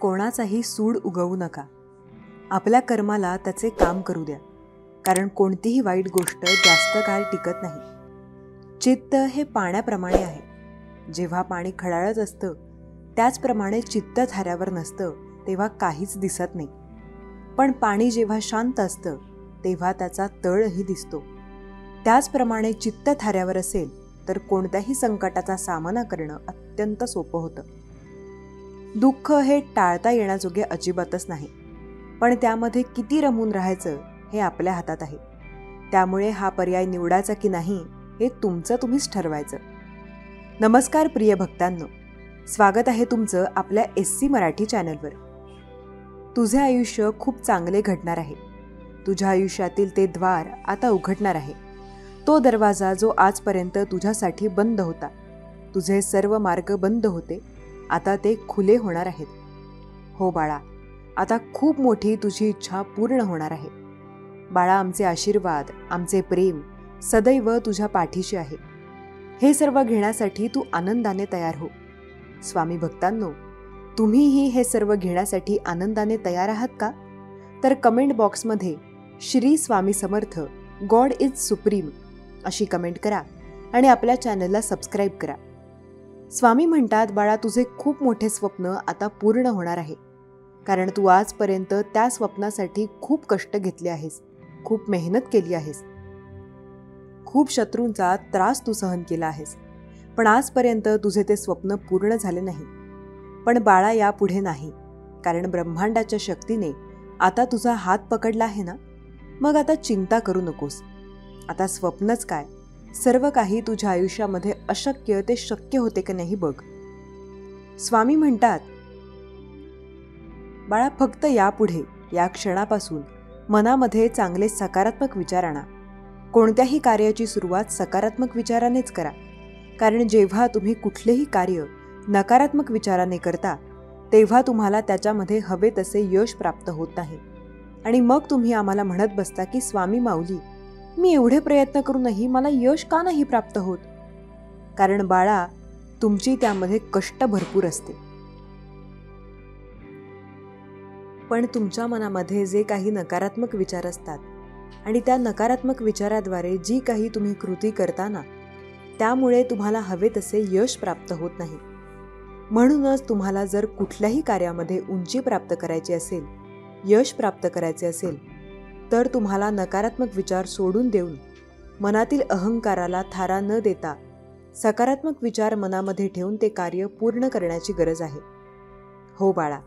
कोणाचाही सूड उगवू नका. आपल्या कर्माला त्याचे काम करू द्या, कारण कोणतीही वाईट गोष्ट जास्त काळ टिकत नाही. चित्त हे पाण्याप्रमाणे आहे. जेव्हा पाणी खळाळत असतं त्याचप्रमाणे चित्त थाऱ्यावर नसतं तेव्हा काहीच दिसत नाही. पण पाणी जेव्हा शांत असतं तेव्हा त्याचा तळही दिसतो. त्याचप्रमाणे चित्त थाऱ्यावर असेल तर कोणत्याही संकटाचा सामना करणं अत्यंत सोपं होतं. दुःख हे टाळता येण्याजोगे अजिबातच नाही, पण त्यामध्ये किती रमून राहायचं हे आपल्या हातात आहे. त्यामुळे हा पर्याय निवडायचा की नाही हे तुमचं तुम्हीच ठरवायचं. नमस्कार प्रिय भक्तांनो, स्वागत आहे तुमचं आपल्या SC मराठी चॅनलवर. तुझे आयुष्य खूप चांगले घडणार आहे. तुझ्या आयुष्यातील ते द्वार आता उघडणार आहे. तो दरवाजा जो आजपर्यंत तुझ्यासाठी बंद होता, तुझे सर्व मार्ग बंद होते, आता ते खुले होणार आहेत. हो बाळा, आता खूप मोठी तुझी इच्छा पूर्ण होणार आहे. बाळा, आमचे आशीर्वाद, आमचे प्रेम सदैव तुझ्या पाठीशी आहे. हे सर्व घेण्यासाठी तू आनंदाने तयार हो. स्वामी भक्तांनो, तुम्हीही हे सर्व घेण्यासाठी आनंदाने तयार आहात का? तर कमेंट बॉक्समध्ये Shri Swami Samarth, God is supreme अशी कमेंट करा आणि आपल्या चॅनलला सबस्क्राईब करा. स्वामी म्हणतात, बाळा, तुझे खूप मोठे स्वप्न आता पूर्ण होणार आहे, कारण तू आजपर्यंत त्या स्वप्नासाठी खूप कष्ट घेतले आहेस, खूप मेहनत केली आहेस, खूप शत्रूंचा त्रास तू सहन केला आहेस, पण आजपर्यंत तुझे ते स्वप्न पूर्ण झाले नाही. पण बाळा, यापुढे नाही, कारण ब्रह्मांडाच्या शक्तीने आता तुझा हात पकडला आहे ना. मग आता चिंता करू नकोस. आता स्वप्नच काय, सर्व काही तुझ्या आयुष्यामध्ये अशक्य ते शक्य होते की नाही बघ. स्वामी म्हणतात, बाळा, फक्त यापुढे या क्षणापासून मनामध्ये चांगले सकारात्मक विचार आणा. कोणत्याही कार्याची सुरुवात सकारात्मक विचारानेच करा, कारण जेव्हा तुम्ही कुठलेही कार्य नकारात्मक विचाराने करता तेव्हा तुम्हाला त्याच्यामध्ये हवे तसे यश प्राप्त होत नाही. आणि मग तुम्ही आम्हाला म्हणत बसता की स्वामी माऊली, मी एवढे प्रयत्न करूनही मला यश का नाही प्राप्त होत? कारण बाळा, तुमची त्यामध्ये कष्ट भरपूर असते. पण तुमच्या मनामध्ये जे काही नकारात्मक विचार असतात आणि त्या नकारात्मक विचाराद्वारे जी काही तुम्ही कृती करता ना, त्यामुळे तुम्हाला हवे तसे यश प्राप्त होत नाही. म्हणूनच तुम्हाला जर कुठल्याही कार्यामध्ये उंची प्राप्त करायची असेल, यश प्राप्त करायचे असेल, तर तुम्हाला नकारात्मक विचार सोडून देऊन मनातील अहंकाराला थारा न देता सकारात्मक विचार मनामध्ये ठेवून ते कार्य पूर्ण करण्याची गरज आहे. हो बाळा,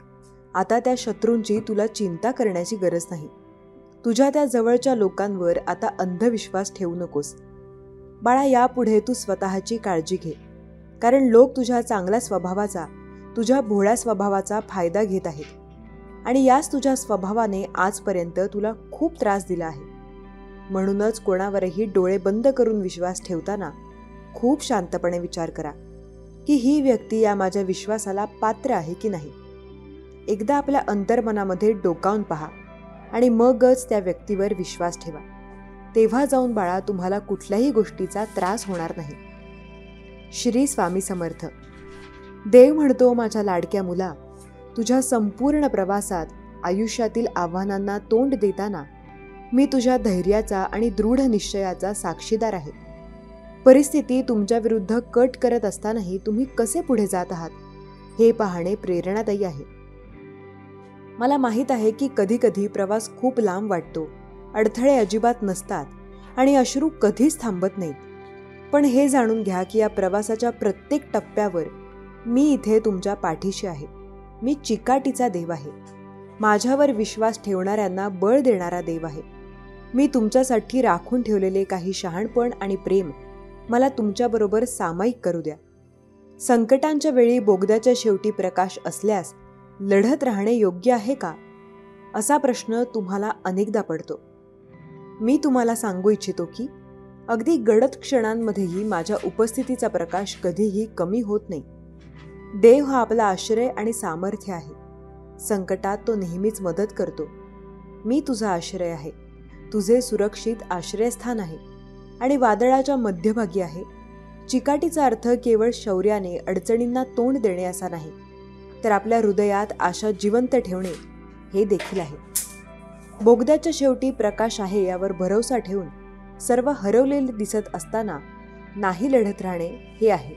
आता त्या शत्रूंची तुला चिंता करण्याची गरज नाही. तुझ्या त्या जवळच्या लोकांवर आता अंधविश्वास ठेवू नकोस. बाळा, यापुढे तू स्वतःची काळजी घे, कारण लोक तुझ्या चांगल्या स्वभावाचा, तुझ्या भोळ्या स्वभावाचा फायदा घेत आहेत आणि याच तुझ्या स्वभावाने आजपर्यंत तुला खूप त्रास दिला आहे. म्हणूनच कोणावरही डोळे बंद करून विश्वास ठेवताना खूप शांतपणे विचार करा की ही व्यक्ती या माझ्या विश्वासाला पात्र आहे की नाही. एकदा आपल्या अंतर्मनामध्ये डोकावून पहा आणि मगच त्या व्यक्तीवर विश्वास ठेवा. तेव्हा जाऊन बाळा, तुम्हाला कुठल्याही गोष्टीचा त्रास होणार नाही. श्री स्वामी समर्थ. देव म्हणतो, माझ्या लाडक्या मुला, तुझ्या संपूर्ण प्रवासात आयुष्यातील आव्हानांना तोंड देताना मी तुझ्या धैर्याचा आणि दृढ निश्चयाचा साक्षीदार आहे. परिस्थिती तुमच्या विरुद्ध कट करत असतानाही तुम्ही कसे पुढे जात आहात हे पाहणे प्रेरणादायी आहे. मला माहीत आहे की कधी कधी प्रवास खूप लांब वाटतो, अडथळे अजिबात नसतात आणि अश्रू कधीच थांबत नाहीत. पण हे जाणून घ्या की या प्रवासाच्या प्रत्येक टप्प्यावर मी इथे तुमच्या पाठीशी आहे. मी चिकाटीचा देव आहे. माझ्यावर विश्वास ठेवणाऱ्यांना बळ देणारा देव आहे. मी तुमच्यासाठी राखून ठेवलेले काही शहाणपण आणि प्रेम मला तुमच्याबरोबर सामायिक करू द्या. संकटांच्या वेळी बोगद्याच्या शेवटी प्रकाश असल्यास लढत राहणे योग्य आहे का, असा प्रश्न तुम्हाला अनेकदा पडतो. मी तुम्हाला सांगू इच्छितो की अगदी गडद क्षणांमध्येही माझ्या उपस्थितीचा प्रकाश कधीही कमी होत नाही. देव हा आपला आश्रय आणि सामर्थ्य आहे. संकटात तो नेहमीच मदत करतो. मी तुझा आश्रय आहे, तुझे सुरक्षित आश्रयस्थान आहे आणि वादळाच्या मध्यभागी आहे. चिकाटीचा अर्थ केवळ शौर्याने अडचणींना तोंड देणे असा नाही, तर आपल्या हृदयात आशा जिवंत ठेवणे हे देखील आहे. बोगद्याच्या शेवटी प्रकाश आहे यावर भरोसा ठेवून सर्व हरवलेले दिसत असताना नाही लढत राहणे हे आहे.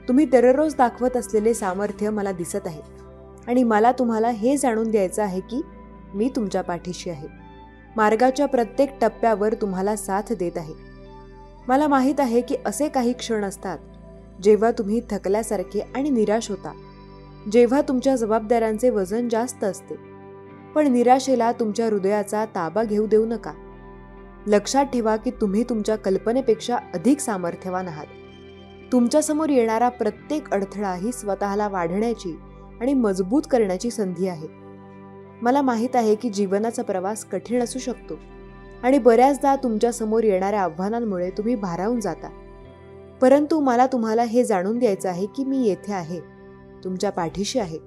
तुम्ही दररोज दाखवत असलेले सामर्थ्य मला दिसत आहे आणि मला तुम्हाला हे जाणून द्यायचं आहे की मी तुमच्या पाठीशी आहे. मार्गाच्या प्रत्येक टप्प्यावर तुम्हाला साथ देत आहे. मला माहीत आहे की असे काही क्षण असतात जेव्हा तुम्ही थकल्यासारखे आणि निराश होता, जेव्हा तुमच्या जबाबदाऱ्यांचे वजन जास्त असते. पण निराशेला तुमच्या हृदयाचा ताबा घेऊ देऊ नका. लक्षात ठेवा की तुम्ही तुमच्या कल्पनेपेक्षा अधिक सामर्थ्यवान आहात. तुमच्यासमोर येणारा प्रत्येक अडथळा ही स्वतःला वाढण्याची आणि मजबूत करण्याची संधी आहे. मला माहीत आहे की जीवनाचा प्रवास कठीण असू शकतो आणि बऱ्याचदा तुमच्यासमोर येणाऱ्या आव्हानांमुळे तुम्ही भारावून जाता. परंतु मला तुम्हाला हे जाणून द्यायचं आहे की मी येथे आहे, तुमच्या पाठीशी आहे.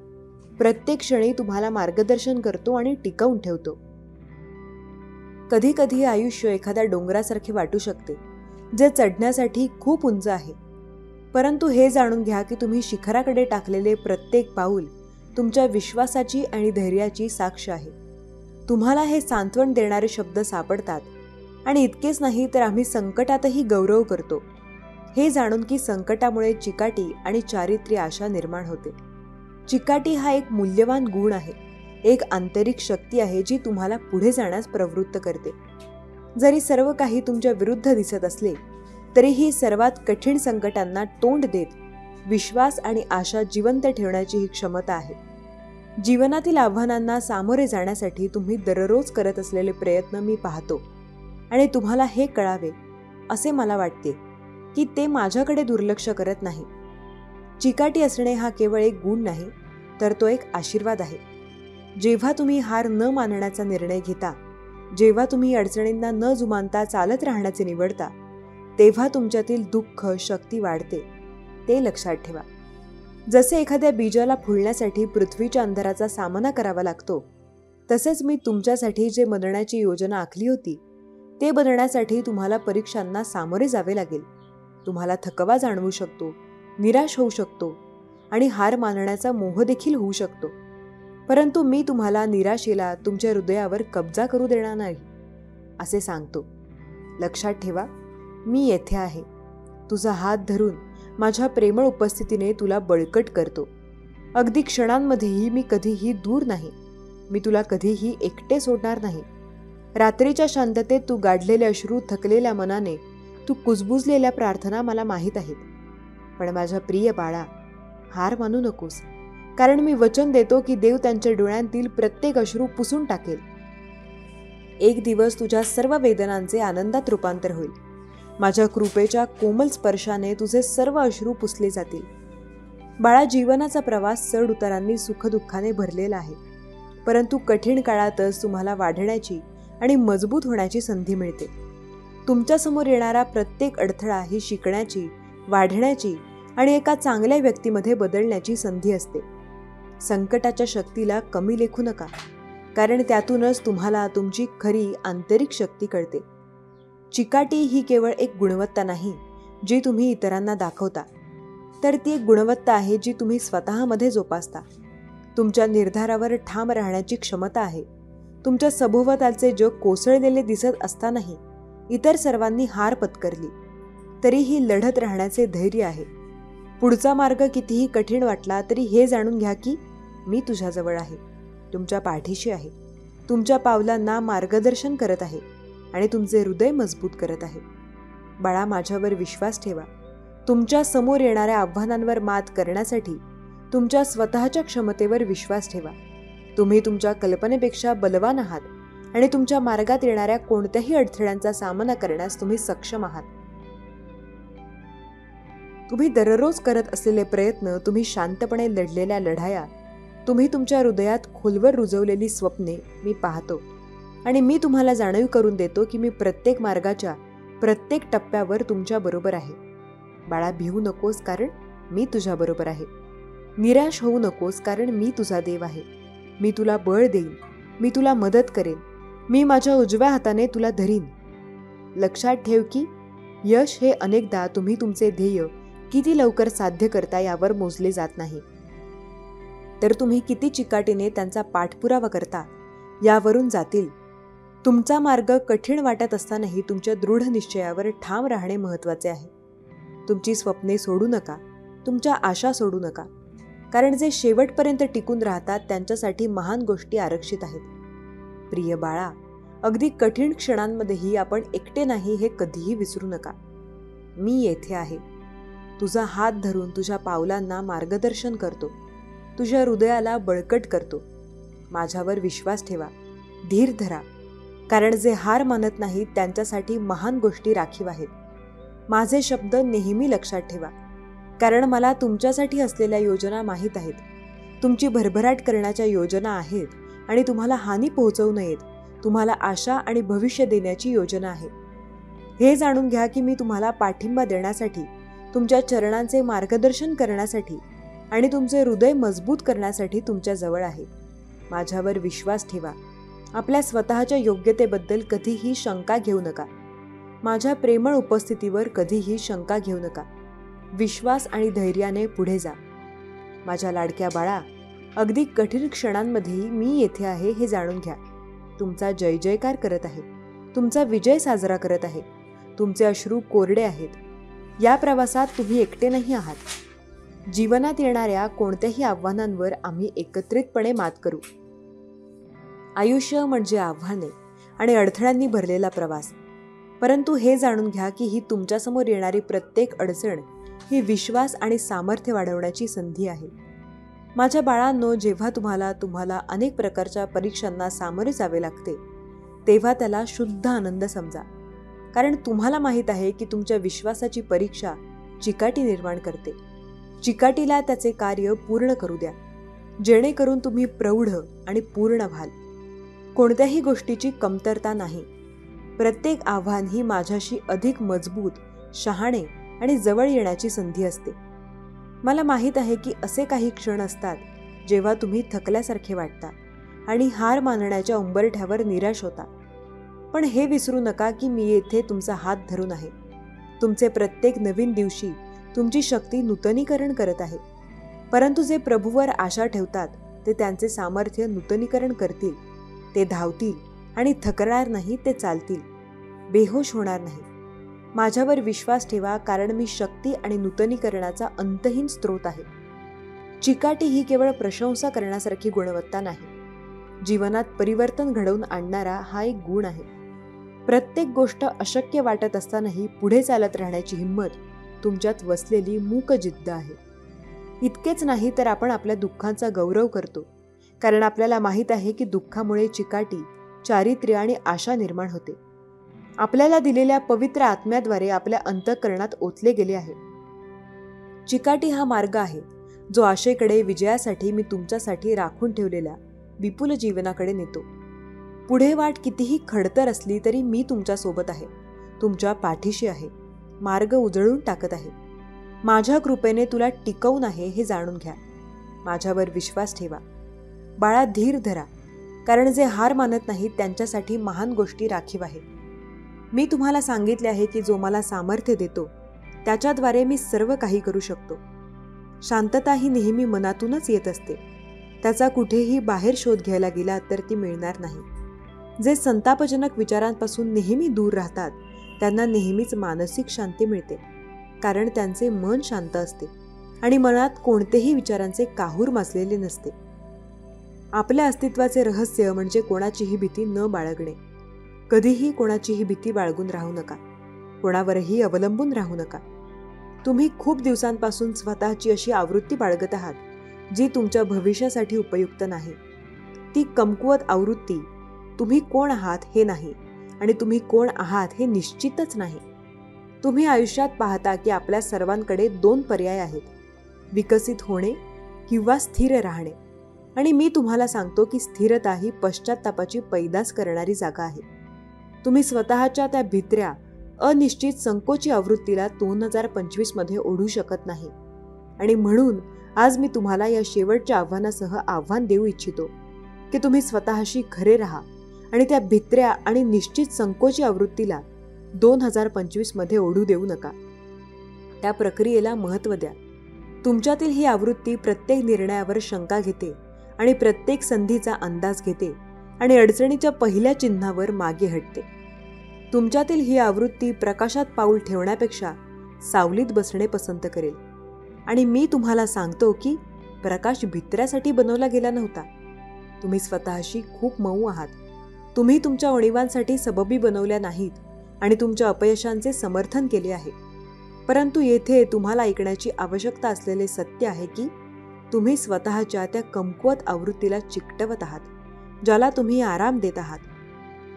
प्रत्येक क्षणी तुम्हाला मार्गदर्शन करतो आणि टिकवून ठेवतो. कधी कधी आयुष्य एखाद्या डोंगरासारखे वाटू शकते, जे चढण्यासाठी खूप उंच आहे. परंतु हे जाणून घ्या की तुम्ही शिखराकडे टाकलेले प्रत्येक पाऊल तुमच्या विश्वासाची आणि धैर्याची साक्ष आहे. तुम्हाला हे सांत्वन देणारे शब्द सापडतात आणि इतकेच नाही तर आम्ही संकटातही गौरव करतो, हे जाणून की संकटामुळे चिकाटी आणि चारित्र्य आशा निर्माण होते. चिकाटी हा एक मूल्यवान गुण आहे, एक आंतरिक शक्ती आहे जी तुम्हाला पुढे जाण्यास प्रवृत्त करते. जरी सर्व काही तुमच्या विरुद्ध दिसत असले तरीही सर्वात कठीण संकटांना तोंड देत विश्वास आणि आशा जिवंत ठेवण्याची ही क्षमता आहे. जीवनातील आव्हानांना सामोरे जाण्यासाठी तुम्ही दररोज करत असलेले प्रयत्न मी पाहतो आणि तुम्हाला हे कळावे असे मला वाटते की ते माझ्याकडे दुर्लक्ष करत नाही. चिकाटी असणे हा केवळ एक गुण नाही, तर तो एक आशीर्वाद आहे. जेव्हा तुम्ही हार न मानण्याचा निर्णय घेता, जेव्हा तुम्ही अडचणींना न जुमानता चालत राहण्याचे निवडता, तेव्हा तुमच्यातील दुःख शक्ती वाढते. ते लक्षात ठेवा. जसे एखाद्या बीजाला फुलण्यासाठी पृथ्वीच्या अंधाराचा सामना करावा लागतो, तसेच मी तुमच्यासाठी जे बनण्याची योजना आखली होती ते बनण्यासाठी तुम्हाला परीक्षांना सामोरे जावे लागेल. तुम्हाला थकवा जाणवू शकतो, निराश होऊ शकतो आणि हार मानण्याचा मोह देखील होऊ शकतो. परंतु मी तुम्हाला निराशेला तुमच्या हृदयावर कब्जा करू देणार नाही असे सांगतो. लक्षात ठेवा, मी येथे आहे. तुझा हात धरून माझ्या प्रेमळ उपस्थितीने तुला बळकट करतो. अगदी क्षणांमध्येही मी कधीही दूर नाही. मी तुला कधीही एकटे सोडणार नाही. रात्रीच्या शांततेत तू गाडलेले अश्रू, थकलेल्या मनाने तू कुजबुजलेल्या प्रार्थना मला माहीत आहेत. पण माझ्या प्रिय बाळा, हार मानू नकोस, कारण मी वचन देतो की देव त्यांच्या डोळ्यांतील प्रत्येक अश्रू पुसून टाकेल. एक दिवस तुझ्या सर्व वेदनांचे आनंदात रूपांतर होईल. माझ्या कृपेच्या कोमल स्पर्शाने तुझे सर्व अश्रू पुसले जातील. बाळा, जीवनाचा प्रवास चढ उतारांनी सुखदुःखाने भरलेला आहे, परंतु कठीण काळातच तुम्हाला वाढण्याची आणि मजबूत होण्याची संधी मिळते. तुमच्यासमोर येणारा प्रत्येक अडथळा ही शिकण्याची, वाढण्याची आणि एका चांगल्या व्यक्तीमध्ये बदलण्याची संधी असते. संकटाच्या शक्तीला कमी लेखू नका, कारण त्यातूनच तुम्हाला तुमची खरी आंतरिक शक्ती कळते. चिकाटी ही केवळ एक गुणवत्ता नाही जी तुम्ही इतरांना दाखवता, तर ती एक गुणवत्ता आहे जी तुम्ही स्वतःमध्ये जोपासता. तुमच्या निर्धारावर ठाम राहण्याची क्षमता आहे. तुमच्या सभोवतालचे जग कोसळलेले दिसत असतानाही इतर सर्वांनी हार पत्करली तरीही लढत राहण्याचे धैर्य आहे. पुढचा मार्ग कितीही कठीण वाटला तरी हे जाणून घ्या की मी तुझ्याजवळ आहे, तुमच्या पाठीशी आहे, तुमच्या पावलांना मार्गदर्शन करत आहे आणि तुमचे हृदय मजबूत करत आहे. बाळा, माझ्यावर विश्वास ठेवा. तुमच्या समोर येणाऱ्या आव्हानांवर मात करण्यासाठी तुमच्या स्वतःच्या क्षमतेवर विश्वास ठेवा. तुम्ही तुमच्या कल्पनेपेक्षा बलवान आहात आणि तुमच्या मार्गात येणाऱ्या कोणत्याही अडथळ्यांचा सामना करण्यास तुम्ही सक्षम आहात. तुम्ही दररोज करत असलेले प्रयत्न, तुम्ही शांतपणे लढलेल्या लढाया, तुम्ही तुमच्या हृदयात खोलवर रुजवलेली स्वप्ने मी पाहतो आणि मी तुम्हाला जाणीव करून देतो की मी प्रत्येक मार्गाच्या प्रत्येक टप्प्यावर तुमच्या बरोबर आहे. बाळा, भिवू नकोस, कारण मी तुझ्या बरोबर आहे. निराश होऊ नकोस, कारण मी तुझा देव आहे. मी तुला बळ देईन, मी तुला मदत करेन, मी माझ्या उजव्या हाताने तुला धरीन. लक्षात ठेव की यश हे अनेकदा तुम्ही तुमचे ध्येय किती लवकर साध्य करता यावर मोजले जात नाही, तर तुम्ही किती चिकाटीने त्यांचा पाठपुरावा करता यावरून जातील. तुमचा मार्ग कठीण वाटत असतानाही तुमच्या दृढ निश्चयावर ठाम राहणे महत्त्वाचे आहे. तुमची स्वप्ने सोडू नका, तुमच्या आशा सोडू नका, कारण जे शेवटपर्यंत टिकून राहतात त्यांच्यासाठी महान गोष्टी आरक्षित आहेत. प्रिय बाळा, अगदी कठीण क्षणांमध्येही आपण एकटे नाही हे कधीही विसरू नका. मी येथे आहे. तुझा हात धरून तुझ्या पावलांना मार्गदर्शन करतो, तुझ्या हृदयाला बळकट करतो. माझ्यावर विश्वास ठेवा, धीर धरा, कारण जे हार मानत नाहीत त्यांच्यासाठी महान गोष्टी राखीव आहेत. माझे शब्द नेहमी लक्षात ठेवा, कारण मला तुमच्यासाठी असलेल्या योजना माहीत आहेत. तुमची भरभराट करण्याच्या योजना आहेत आणि तुम्हाला हानी पोहोचवू नयेत, तुम्हाला आशा आणि भविष्य देण्याची योजना आहे. हे जाणून घ्या की मी तुम्हाला पाठिंबा देण्यासाठी, तुमच्या चरणांचे मार्गदर्शन करण्यासाठी आणि तुमचे हृदय मजबूत करण्यासाठी तुमच्या जवळ आहे. माझ्यावर विश्वास ठेवा. आपल्या स्वतःच्या योग्यतेबद्दल कधीही शंका घेऊ नका. माझ्या प्रेमळ उपस्थितीवर कधीही शंका घेऊ नका. विश्वास आणि धैर्याने पुढे जा. माझ्या लाडक्या बाळा, अगदी कठीण क्षणांमध्येही मी येथे आहे हे जाणून घ्या. तुमचा जय जयकार करत आहे, तुमचा विजय साजरा करत आहे. तुमचे अश्रू कोरडे आहेत. या प्रवासात तुम्ही एकटे नाही आहात. जीवनात येणाऱ्या कोणत्याही आव्हानांवर आम्ही एकत्रितपणे मात करू. आयुष्य म्हणजे आव्हाने आणि अडथळ्यांनी भरलेला प्रवास. परंतु हे जाणून घ्या की ही तुमच्यासमोर येणारी प्रत्येक अडचण ही विश्वास आणि सामर्थ्य वाढवण्याची संधी आहे. माझ्या बाळांनो, जेव्हा तुम्हाला अनेक प्रकारच्या परीक्षांना सामोरे जावे लागते, तेव्हा त्याला शुद्ध आनंद समजा. कारण तुम्हाला माहीत आहे की तुमच्या विश्वासाची परीक्षा चिकाटी निर्माण करते. चिकाटीला त्याचे कार्य पूर्ण करू द्या, जेणेकरून तुम्ही प्रौढ आणि पूर्ण व्हाल. कोणत्याही गोष्टीची कमतरता नाही. प्रत्येक आव्हान ही माझ्याशी अधिक मजबूत, शहाणे आणि जवळ येण्याची संधी असते. मला माहीत आहे की असे काही क्षण असतात जेव्हा तुम्ही थकल्यासारखे वाटता आणि हार मानण्याच्या उंबरठ्यावर निराश होता. पण हे विसरू नका की मी येथे तुमचा हात धरून आहे. तुमचे प्रत्येक नवीन दिवशी तुमची शक्ती नूतनीकरण करत आहे. परंतु जे प्रभूवर आशा ठेवतात ते त्यांचे सामर्थ्य नूतनीकरण करतील. ते धावतील आणि थकणार नाही, ते चालतील, बेहोश होणार नाही. माझ्यावर विश्वास ठेवा, कारण मी शक्ती आणि नूतनीकरणाचा अंतहीन स्रोत आहे. चिकाटी ही केवळ प्रशंसा करण्यासारखी गुणवत्ता नाही. जीवनात परिवर्तन घडवून आणणारा हा एक गुण आहे. प्रत्येक गोष्ट अशक्य वाटत असतानाही पुढे चालत राहण्याची हिंमत तुमच्यात वसलेली मूक जिद्द आहे. इतकेच नाही तर आपण आपल्या दुःखांचा गौरव करतो, कारण आपल्याला माहीत आहे की दुःखामुळे चिकाटी, चारित्र्य आणि आशा निर्माण होते. आपल्याला दिलेल्या पवित्र आत्म्याद्वारे आपल्या अंतःकरणात ओतले गेले आहे. चिकाटी हा मार्ग आहे जो आशेकडे, विजयासाठी मी तुमच्यासाठी राखून ठेवलेल्या विपुल जीवनाकडे नेतो. पुढे वाट कितीही खडतर असली तरी मी तुमच्या सोबत आहे, तुमच्या पाठीशी आहे, मार्ग उजळून टाकत आहे. माझ्या कृपेने तुला टिकवून आहे हे जाणून घ्या. माझ्यावर विश्वास ठेवा. बाळा, धीर धरा, कारण जे हार मानत नाहीत त्यांच्यासाठी महान गोष्टी राखीव आहेत. मी तुम्हाला सांगितले आहे की जो मला सामर्थ्य देतो त्याच्याद्वारे मी सर्व काही करू शकतो. शांतता ही नेहमी मनातूनच येत असते. त्याचा कुठेही बाहेर शोध घ्यायला गेला तर ती मिळणार नाही. जे संतापजनक विचारांपासून नेहमी दूर राहतात त्यांना नेहमीच मानसिक शांती मिळते, कारण त्यांचे मन शांत असते आणि मनात कोणतेही विचारांचे काहूर माजलेले नसते. आपल्या अस्तित्वाचे रहस्य म्हणजे कोणाचीही भीती न बाळगणे. कधीही कोणाचीही भीती बाळगून राहू नका. कोणावरही अवलंबून राहू नका. तुम्ही खूप दिवसांपासून स्वतःची अशी आवृत्ती बाळगत आहात जी तुमच्या भविष्यासाठी उपयुक्त नाही. ती कमकुवत आवृत्ती तुम्ही कोण आहात हे नाही आणि तुम्ही कोण आहात हे निश्चितच नाही. तुम्ही आयुष्यात पाहता की आपल्या सर्वांकडे 2 पर्याय आहेत, विकसित होणे किंवा स्थिर राहणे. आणि मी तुम्हाला सांगतो की स्थिरता ही पश्चात्तापाची पैदास करणारी जागा आहे. तुम्ही स्वतःच्या त्या भित्र्या, अनिश्चित, संकोची आवृत्तीला 2025 मध्ये ओढू शकत नाही. आणि म्हणून आज मी तुम्हाला या शेवटच्या आव्हानासह आव्हान देऊ इच्छितो की तुम्ही स्वतःशी खरे राहा आणि त्या भित्र्या आणि निश्चित संकोची आवृत्तीला 2025 मध्ये ओढू देऊ नका. त्या प्रक्रियेला महत्त्व द्या. तुमच्यातील ही आवृत्ती प्रत्येक निर्णयावर शंका घेते आणि प्रत्येक संधीचा अंदाज घेते आणि अडचणीच्या पहिल्या चिन्हावर मागे हटते. तुमच्यातील ही आवृत्ती प्रकाशात पाऊल ठेवण्यापेक्षा सावलीत बसणे पसंत करेल. आणि मी तुम्हाला सांगतो की प्रकाश भित्र्यासाठी बनवला गेला नव्हता. तुम्ही स्वतःशी खूप मऊ आहात. तुम्ही तुमच्या उणीवांसाठी सबबी बनवल्या नाहीत आणि तुमच्या अपयशांचे समर्थन केले आहे. परंतु येथे तुम्हाला ऐकण्याची आवश्यकता असलेले सत्य आहे की तुम्ही स्वतःच्या त्या कमकुवत आवृत्तीला चिकटवत आहात, ज्याला तुम्ही आराम देत आहात.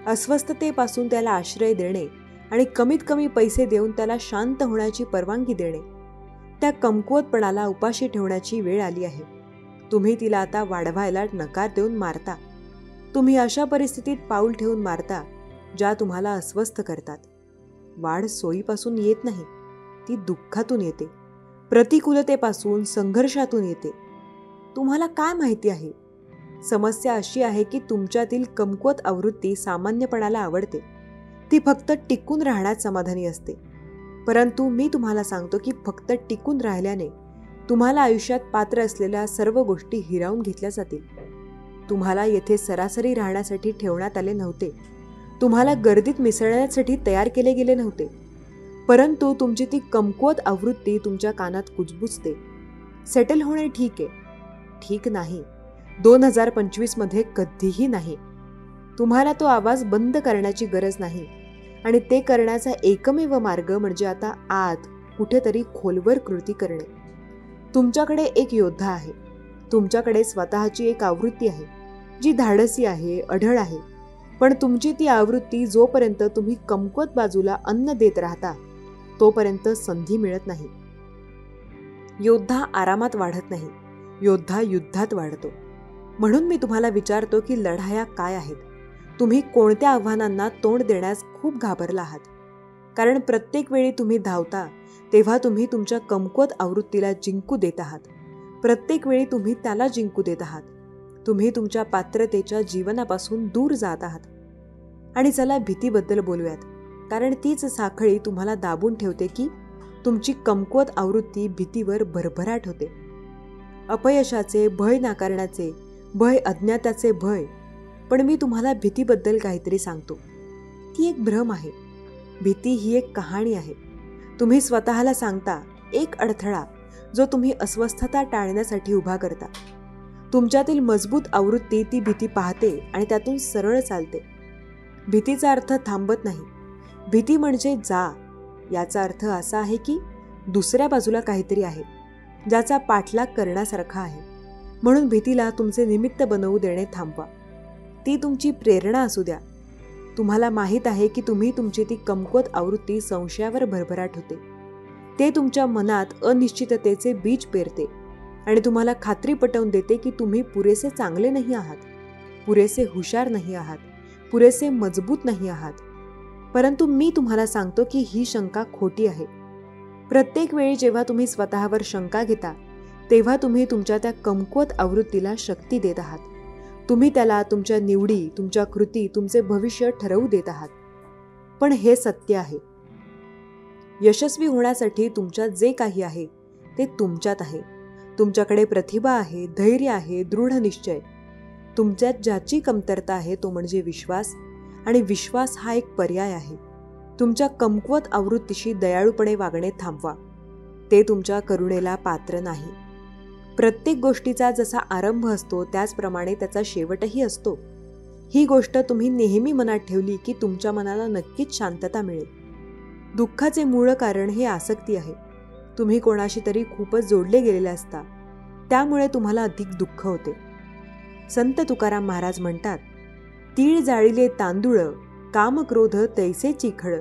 अस्वस्थतेपासून त्याला आश्रय देणे आणि कमीत कमी पैसे देऊन त्याला शांत होण्याची परवानगी देणे. त्या कमकुवतपणाला उपाशी ठेवण्याची वेळ आली आहे. तुम्ही तिला आता वाढवायला नकार देऊन मारता. तुम्ही अशा परिस्थितीत पाऊल ठेवून मारता ज्या तुम्हाला अस्वस्थ करतात. वाढ सोयीपासून येत नाही, ती दुःखातून येते, प्रतिकूलतेपासून, संघर्षातून येते. तुम्हाला काय माहिती आहे? समस्या अशी आहे की तुमच्यातील कमकुवत आवृत्ती सामान्यपणाला आवडते. ती फक्त टिकून राहण्यात समाधानी असते. परंतु मी तुम्हाला सांगतो की फक्त टिकून राहिल्याने तुम्हाला आयुष्यात पात्र असलेल्या सर्व गोष्टी हिरावून घेतल्या जातील. तुम्हाला येथे सरासरी राहण्यासाठी ठेवण्यात आले नव्हते. तुम्हाला गर्दीत मिसळण्यासाठी तयार केले गेले नव्हते. परंतु तुमची ती कमकुवत आवृत्ती तुमच्या कानात कुजबुजते. सेटल होणे ठीक आहे, ठीक नाही, 2025 मध्ये कधीही नाही. तुम्हाला तो आवाज बंद करण्याची गरज नाही आणि ते करण्याचा एकमेव मार्ग म्हणजे आता आत कुठेतरी खोलवर कृती करणे. तुमच्याकडे एक योद्धा आहे. तुमच्याकडे स्वतःची एक आवृत्ती आहे जी धाडसी आहे, अढळ आहे. पण तुमची ती आवृत्ती जोपर्यंत तुम्ही कमकुवत बाजूला अन्न देत राहता तोपर्यंत संधी मिळत नाही. योद्धा आरामात वाढत नाही, योद्धा युद्धात वाढतो. म्हणून मी तुम्हाला विचारतो की लढाया काय आहेत? तुम्ही कोणत्या आव्हानांना तोंड देण्यास खूप घाबरला आहात? कारण प्रत्येक वेळी तुम्ही धावता तेव्हा तुम्ही तुमच्या कमकुवत आवृत्तीला जिंकू देत आहात. प्रत्येक वेळी तुम्ही त्याला जिंकू देत आहात. तुम्ही तुमच्या पात्रतेच्या जीवनापासून दूर जात आहात. आणि चला भीतीबद्दल बोलूयात, कारण तीच साखळी तुम्हाला दाबून ठेवते की तुमची कमकुवत आवृत्ती भीतीवर भरभराट होते. अपयशाचे भय, नाकारण्याचे भय, अज्ञाताचे भय. पण मी तुम्हाला भीतीबद्दल काहीतरी सांगतो. ती एक भ्रम आहे. भीती ही एक कहाणी आहे. तुम्ही स्वतःला सांगता एक अडथळा जो तुम्ही अस्वस्थता टाळण्यासाठी उभा करता. तुमच्यातील मजबूत आवृत्ती ती भीती पाहते आणि त्यातून सरळ चालते. भीतीचा अर्थ थांबत नाही. भीती म्हणजे जा. याचा अर्थ असा आहे की दुसऱ्या बाजूला काहीतरी आहे ज्याचा पाठलाग करण्यासारखा आहे. म्हणून भीतीला तुमचे निमित्त बनवू देणे थांबवा. ती तुमची प्रेरणा असू द्या. तुम्हाला माहीत आहे की तुम्ही तुमची ती कमकुवत आवृत्ती संशयावर भरभराट होते. ते तुमच्या मनात अनिश्चिततेचे बीज पेरते आणि तुम्हाला खात्री पटवून देते की तुम्ही पुरेसे चांगले नाही आहात, पुरेसे हुशार नाही आहात, पुरेसे मजबूत नाही आहात. परंतु मी तुम्हाला सांगतो की ही शंका खोटी आहे. प्रत्येक वेळी जेव्हा तुम्ही स्वतःवर शंका घेता तेव्हा तुम्ही तुमच्या त्या कमकुवत आवृत्तीला शक्ती देत आहात. तुम्ही त्याला तुमच्या निवडी, तुमच्या कृती, तुमचे भविष्य ठरवू देत आहात. पण हे सत्य आहे. यशस्वी होण्यासाठी तुमच्यात जे काही आहे ते तुमच्यात आहे. तुमच्याकडे प्रतिभा आहे, धैर्य आहे, दृढ निश्चय. तुमच्यात ज्याची कमतरता आहे तो म्हणजे विश्वास, आणि विश्वास हा एक पर्याय आहे. तुमच्या कमकुवत आवृत्तीशी दयाळूपणे वागणे थांबवा. ते तुमच्या करुणेला पात्र नाही. प्रत्येक गोष्टीचा जसा आरंभ असतो त्याचप्रमाणे त्याचा शेवटही असतो. ही गोष्ट तुम्ही नेहमी मनात ठेवली की तुमच्या मनाला नक्कीच शांतता मिळेल. दुःखाचे मूळ कारण हे आसक्ती आहे. तुम्ही कोणाशी तरी खूपच जोडले गेलेले असता, त्यामुळे तुम्हाला अधिक दुःख होते. संत तुकाराम महाराज म्हणतात, तीळ जाळिले तांदूळ, काम क्रोध तैसे चिखळ.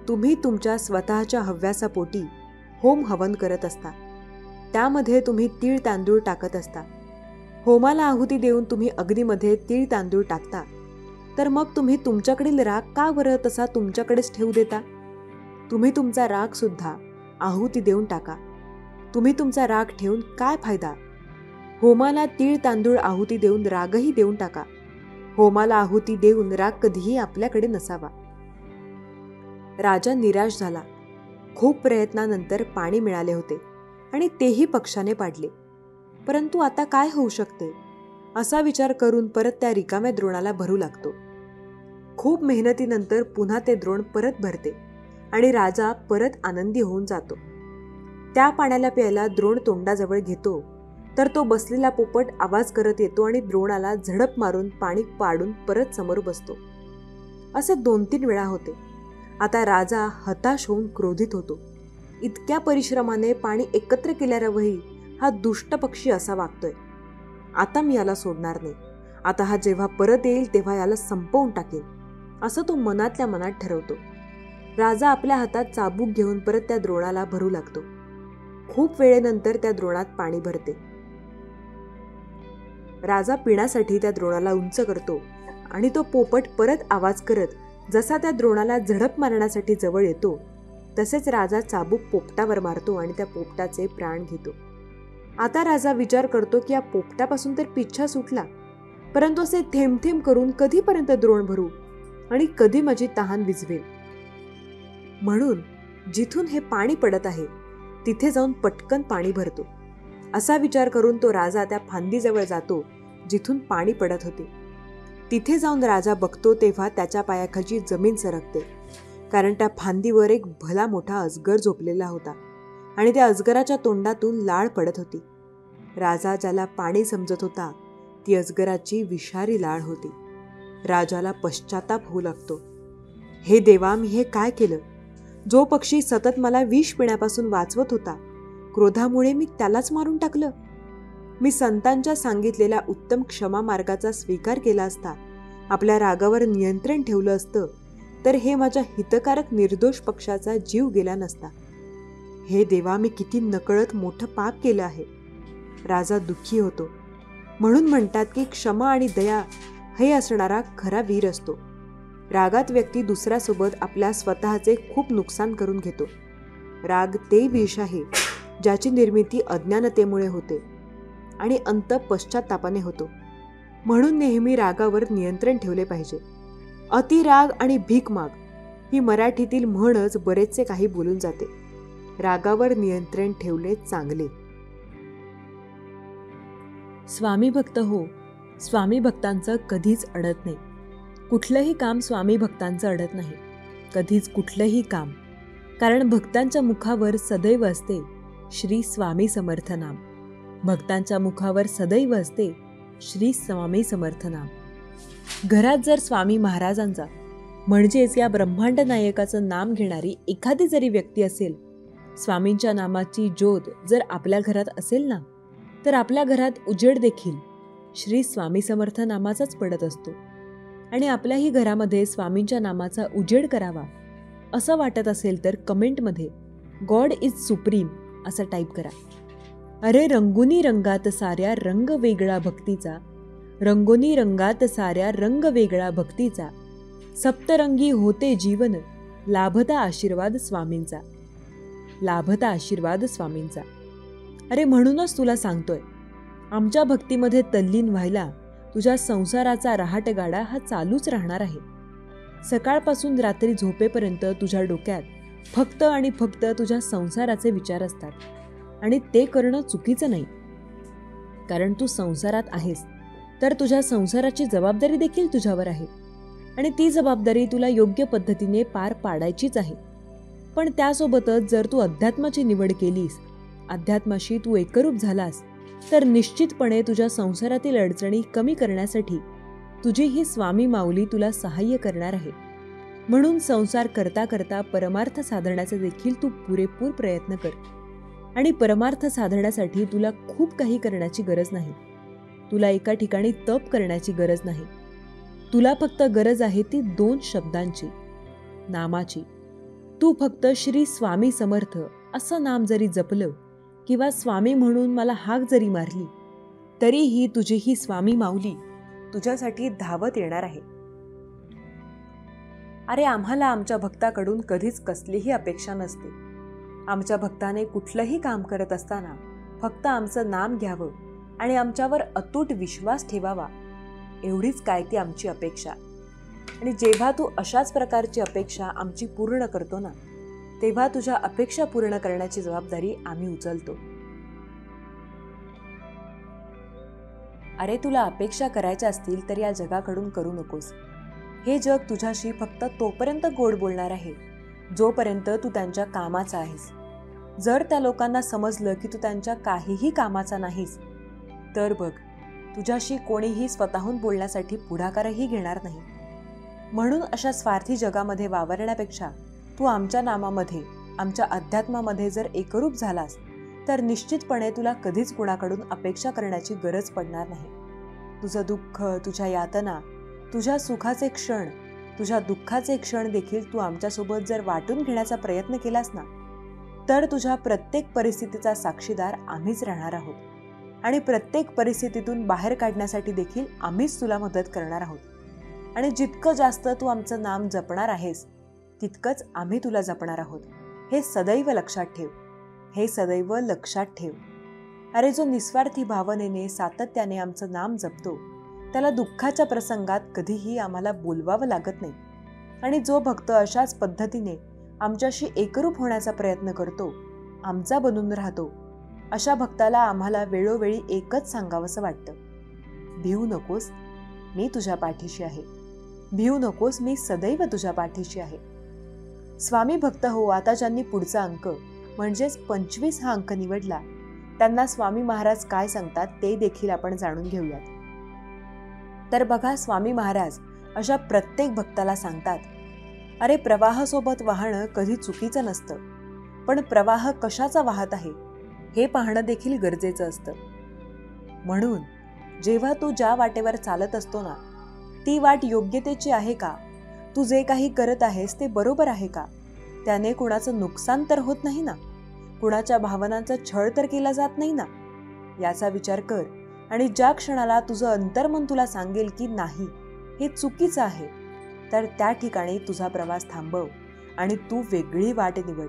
तुम्ही तुमच्या स्वतःच्या हव्यासापोटी होम हवन करत असता. त्यामध्ये तुम्ही तीळ तांदूळ टाकत असता. होमाला आहुती देऊन तुम्ही अग्नीमध्ये तीळ तांदूळ टाकता. तर मग तुम्ही तुमच्याकडील राग का बरं तसा तुमच्याकडेच ठेवू देता? तुम्ही तुमचा राग सुद्धा आहुती देऊन टाका. तुम्ही तुमचा राग ठेवून काय फायदा? होमाला तीळ तांदूळ आहुती देऊन रागही देऊन टाका. होमाला आहुती देऊन राग कधीही आपल्याकडे नसावा. राजा निराश झाला. खूप प्रयत्नानंतर पाणी मिळाले होते. आणि तेही पक्षाने पाडले. परंतु आता काय होऊ शकते असा विचार करून परत त्या रिकाम्या द्रोणाला भरू लागतो. खूप मेहनतीनंतर पुन्हा ते द्रोण परत भरते आणि राजा परत आनंदी होऊन जातो. त्या पाण्याला प्यायला द्रोण तोंडाजवळ घेतो तर तो बसलेला पोपट आवाज करत येतो आणि द्रोणाला झडप मारून पाणी पाडून परत समोर बसतो. असे 2-3 वेळा होते. आता राजा हताश होऊन क्रोधित होतो. इतक्या परिश्रमाने पाणी एकत्र केल्यावरही हा दुष्ट पक्षी असा वागतोय. आता मी याला सोडणार नाही. आता हा जेव्हा परत येईल तेव्हा याला संपवून टाकेल असं तो मनातल्या मनात ठरवतो. राजा आपल्या हातात चाबूक घेऊन परत त्या द्रोणाला भरू लागतो. खूप वेळेनंतर त्या द्रोणात पाणी भरते. राजा पिण्यासाठी त्या द्रोणाला उंच करतो आणि तो पोपट परत आवाज करत जसा त्या द्रोणाला झडप मारण्यासाठी जवळ येतो तसेच राजा चाबूक पोपटावर मारतो आणि त्या पोपटाचे प्राण घेतो. आता राजा विचार करतो की या पोपटापासून तर पिच्छा सुटला, परंतु असे थेंब थेंब करून कधीपर्यंत द्रोण भरू आणि कधी माझी तहान विझवेल. म्हणून जिथून हे पाणी पडत आहे तिथे जाऊन पटकन पाणी भरतो असा विचार करून तो राजा त्या फांदीजवळ जातो जिथून पाणी पडत होते. तिथे जाऊन राजा बघतो तेव्हा त्याच्या पायाखाली जमीन सरकते, कारण त्या फांदीवर एक भला मोठा अजगर झोपलेला होता आणि त्या अजगराच्या तोंडातून लाळ पडत होती. राजा ज्याला पाणी समजत होता ती अजगराची विषारी लाळ होती. राजाला पश्चाताप होऊ लागतो. हे देवा, मी हे काय केलं? जो पक्षी सतत मला विष पिण्यापासून वाचवत होता, क्रोधामुळे मी त्यालाच मारून टाकलं. मी संतांच्या सांगितलेल्या उत्तम क्षमा मार्गाचा स्वीकार केला असता, आपल्या रागावर नियंत्रण ठेवलं असतं, तर हे माझ्या हितकारक निर्दोष पक्षाचा जीव गेला नसता. हे देवा, मी किती नकळत मोठं पाप केलं आहे. राजा दुःखी होतो. म्हणून म्हणतात की क्षमा आणि दया हे असणारा खरा वीर असतो. रागात व्यक्ती दुसऱ्यासोबत आपल्या स्वतःचे खूप नुकसान करून घेतो. राग ते विष आहे ज्याची निर्मिती अज्ञानतेमुळे होते आणि अंत पश्चातापाने होतो. म्हणून नेहमी रागावर नियंत्रण ठेवले पाहिजे. अतिराग आणि भीक माग ही मराठीतील म्हणच बरेचसे काही बोलून जाते. रागावर नियंत्रण ठेवले चांगले. स्वामी भक्त हो, स्वामी भक्तांचं कधीच अडत नाही. कुठलंही काम स्वामी भक्तांचं अडत नाही, कधीच कुठलंही काम. कारण भक्तांच्या मुखावर सदैव असते श्री स्वामी समर्थ नाम. भक्तांच्या मुखावर सदैव असते श्री स्वामी समर्थ नाम. घरात जर स्वामी महाराजांचा म्हणजेच या ब्रह्मांड नायकाचं नाम घेणारी एखादी जरी व्यक्ती असेल, स्वामींच्या नामाची ज्योत जर आपल्या घरात असेल ना, तर आपल्या घरात उजेड देखील श्री स्वामी समर्थ नामाचाच पडत असतो. आणि आपल्याही घरामध्ये स्वामींच्या नामाचा उजेड करावा असं वाटत असेल तर कमेंटमध्ये गॉड इज सुप्रीम असं टाईप करा. अरे रंगोनी रंगात साऱ्या रंग वेगळा भक्तीचा, रंगोनी रंगात साऱ्या रंग वेगळा भक्तीचा, सप्तरंगी होते जीवन, लाभता आशीर्वाद स्वामींचा, लाभता आशीर्वाद स्वामींचा. अरे म्हणूनच तुला सांगतोय, आमच्या भक्तीमध्ये तल्लीन व्हायला तुझ्या संसाराचा रहाटगाडा हा चालूच राहणार आहे. सकाळपासून रात्री झोपेपर्यंत तुझ्या डोक्यात फक्त आणि फक्त तुझ्या संसाराचे विचार असतात. आणि ते करणं चुकीचं नाही, कारण तू संसारात आहेस तर तुझ्या संसाराची जबाबदारी देखील तुझ्यावर आहे आणि ती जबाबदारी तुला योग्य पद्धतीने पार पाडायचीच आहे. पण त्यासोबतच जर तू अध्यात्माची निवड केलीस, अध्यात्माशी तू एकरूप झालास, तर निश्चितपणे तुझ्या संसारातील अडचणी कमी करण्यासाठी तुझी ही स्वामी माऊली तुला सहाय्य करणार आहे. म्हणून संसार करता करता परमार्थ साधण्याचा देखील तू पुरेपूर प्रयत्न कर. आणि परमार्थ साधण्यासाठी तुला खूप काही करण्याची गरज नाही. तुला एका ठिकाणी तप करण्याची गरज नाही. तुला फक्त गरज आहे ती 2 शब्दांची, नामाची. तू फक्त श्री स्वामी समर्थ असं नाम जरी जपलं किंवा स्वामी म्हणून मला हाक जरी मारली, तरीही तुझी ही स्वामी माऊली तुझ्यासाठी धावत येणार आहे. अरे आम्हाला आमच्या भक्ताकडून कधीच कसलीही अपेक्षा नसते. आमच्या भक्ताने कुठलंही काम करत असताना फक्त आमचं नाम घ्यावं आणि आमच्यावर अतूट विश्वास ठेवावा, एवढीच काय ती आमची अपेक्षा. आणि जेव्हा तू अशाच प्रकारची अपेक्षा आमची पूर्ण करतो ना, तेव्हा तुझ्या अपेक्षा पूर्ण करण्याची जबाबदारी आम्ही उचलतो. अरे तुला अपेक्षा करायच्या असतील तर या जगाकडून करू नकोस. हे जग तुझ्याशी फक्त तोपर्यंत गोड बोलणार आहे जोपर्यंत तू त्यांच्या कामाचा आहेस. जर त्या लोकांना समजलं की तू त्यांच्या काहीही कामाचा नाहीस, तर बघ, तुझ्याशी कोणीही स्वतःहून बोलण्यासाठी पुढाकारही घेणार नाही. म्हणून अशा स्वार्थी जगामध्ये वावरण्यापेक्षा तू आमच्या नामामध्ये, आमच्या अध्यात्मामध्ये जर एकरूप झालास तर निश्चितपणे तुला कधीच कुणाकडून अपेक्षा करण्याची गरज पडणार नाही. तुझं दुःख, तुझ्या यातना, तुझ्या सुखाचे क्षण, तुझ्या दुःखाचे क्षण देखील तू आमच्यासोबत जर वाटून घेण्याचा प्रयत्न केलास ना, तर तुझ्या प्रत्येक परिस्थितीचा साक्षीदार आम्हीच राहणार आहोत. आणि प्रत्येक परिस्थितीतून बाहेर काढण्यासाठी देखील आम्हीच तुला मदत करणार आहोत. आणि जितकं जास्त तू आमचं नाम जपणार आहेस तितकंच आम्ही तुला जपणार आहोत. हे सदैव लक्षात ठेव. हे सदैव लक्षात ठेव. अरे जो निस्वार्थी भावनेने सातत्याने आमचं नाम जपतो त्याला दुःखाच्या प्रसंगात कधीही आम्हाला बोलवावं लागत नाही. आणि जो भक्त अशाच पद्धतीने आमच्याशी एकरूप होण्याचा प्रयत्न करतो, आमचा बनून राहतो, अशा भक्ताला आम्हाला वेळोवेळी एकच सांगावंसं वाटतं, भिवू नकोस, मी तुझ्या पाठीशी आहे. भिवू नकोस, मी सदैव तुझ्या पाठीशी आहे. स्वामी भक्त हो, आता ज्यांनी पुढचा अंक म्हणजेच 25 हा अंक निवडला त्यांना स्वामी महाराज काय सांगतात ते देखील आपण जाणून घेऊयात. तर बघा, स्वामी महाराज अशा प्रत्येक भक्ताला सांगतात, अरे प्रवाहासोबत वाहणं कधी चुकीचं नसतं, पण प्रवाह कशाचा वाहत आहे हे पाहणं देखील गरजेचं असतं. म्हणून जेव्हा तू ज्या वाटेवर चालत असतो ना, ती वाट योग्यतेची आहे का? तू जे काही करत आहेस ते बरोबर आहे का? त्याने कुणाचं नुकसान तर होत नाही ना? कुणाच्या भावनांचा छळ तर केला जात नाही ना? याचा विचार कर. आणि ज्या क्षणाला तुझं अंतर्मन तुला सांगेल की नाही, हे चुकीचं आहे, तर त्या ठिकाणी तुझा प्रवास थांबव आणि तू वेगळी वाट निवड.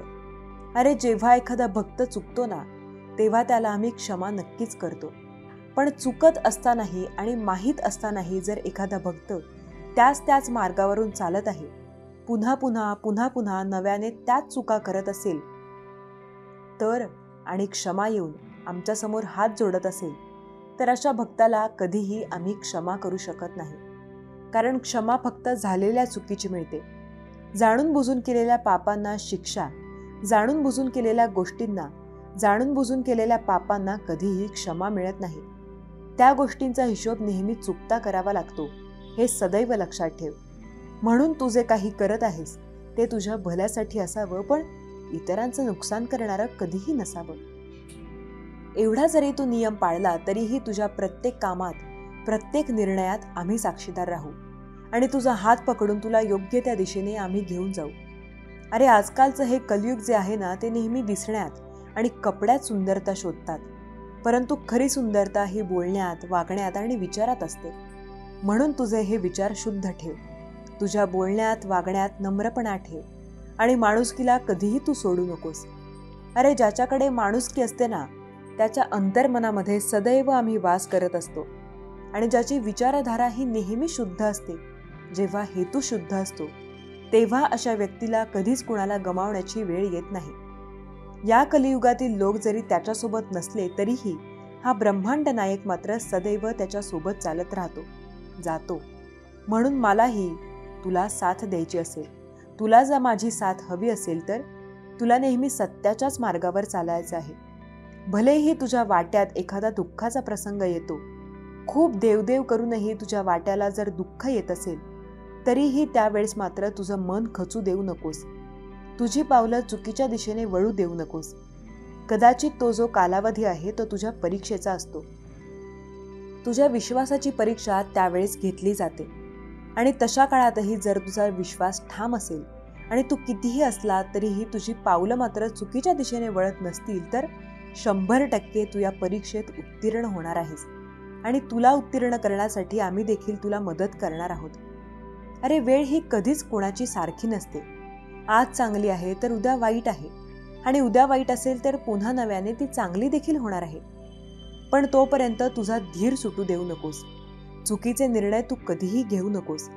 अरे जेव्हा एखादा भक्त चुकतो ना, तेव्हा त्याला आम्ही क्षमा नक्कीच करतो. पण चुकत असतानाही आणि माहीत असतानाही जर एखादा भक्त त्याच मार्गावरून चालत आहे, पुन्हा पुन्हा नव्याने त्याच चुका करत असेल तर, आणि क्षमा येऊन आमच्यासमोर हात जोडत असेल, तर अशा भक्ताला कधीही आम्ही क्षमा करू शकत नाही. कारण क्षमा फक्त झालेल्या चुकीची मिळते. जाणून बुजून केलेल्या पापांना शिक्षा, जाणून बुजून केलेल्या गोष्टींना, जाणून बुजून केलेल्या पापांना कधीही क्षमा मिळत नाही. त्या गोष्टींचा हिशोब नेहमी चुकता करावा लागतो, हे सदैव लक्षात ठेव. म्हणून तू जे काही करत आहेस ते तुझ्या भल्यासाठी असावं, पण इतरांचं नुकसान करणारं कधीही नसावं. एवढा जरी तू नियम पाळला तरीही तुझ्या प्रत्येक कामात, प्रत्येक निर्णयात आम्ही साक्षीदार राहू आणि तुझा हात पकडून तुला योग्य त्या दिशेने आम्ही घेऊन जाऊ. अरे आजकालचं हे कलियुग जे आहे ना, ते नेहमी दिसण्यात आणि कपड्यात सुंदरता शोधतात, परंतु खरी सुंदरता ही बोलण्यात, वागण्यात आणि विचारात असते. म्हणून तुझे हे विचार शुद्ध ठेव. तुझ्या बोलण्यात, वागण्यात नम्रपणा ठेव आणि माणुसकीला कधीही तू सोडू नकोस. अरे ज्याच्याकडे माणुसकी असते ना, त्याच्या अंतर्मनामध्ये सदैव आम्ही वास करत असतो आणि ज्याची विचारधारा ही नेहमी शुद्ध असते. जेव्हा हेतू शुद्ध असतो तेव्हा अशा व्यक्तीला कधीच कुणाला गमावण्याची वेळ येत नाही. या कलियुगातील लोक जरी त्याच्यासोबत नसले तरीही हा ब्रह्मांड नायक मात्र सदैव त्याच्यासोबत चालत राहतो, जातो. म्हणून मलाही तुला साथ द्यायची असेल, तुला जर माझी साथ हवी असेल तर तुला नेहमी सत्याच्याच मार्गावर चालायचं आहे. भलेही तुझ्या वाट्यात एखादा दुःखाचा प्रसंग येतो, खूप देवदेव करूनही तुझ्या वाट्याला जर दुःख येत असेल तरीही त्यावेळेस मात्र तुझं मन खचू देऊ नकोस. तुझी पावलं चुकीच्या दिशेने वळू देऊ नकोस. कदाचित तो जो कालावधी आहे तो तुझ्या परीक्षेचा असतो. तुझ्या विश्वासाची परीक्षा त्यावेळेस घेतली जाते आणि तशा काळातही जर तुझा विश्वास ठाम असेल आणि तू कितीही असला तरीही तुझी पावलं मात्र चुकीच्या दिशेने वळत नसतील तर 100% तू या परीक्षेत उत्तीर्ण होणार आहेस आणि तुला उत्तीर्ण करण्यासाठी आम्ही देखील तुला मदत करणार आहोत. अरे वेळ ही कधीच कोणाची सारखी नसते. आज चांगली आहे तर उद्या वाईट आहे आणि उद्या वाईट असेल तर पुन्हा नव्याने ती चांगली देखील होणार आहे. पण तोपर्यंत तुझा धीर सुटू देऊ नकोस. चुकीचे निर्णय तू कधीही घेऊ नकोस.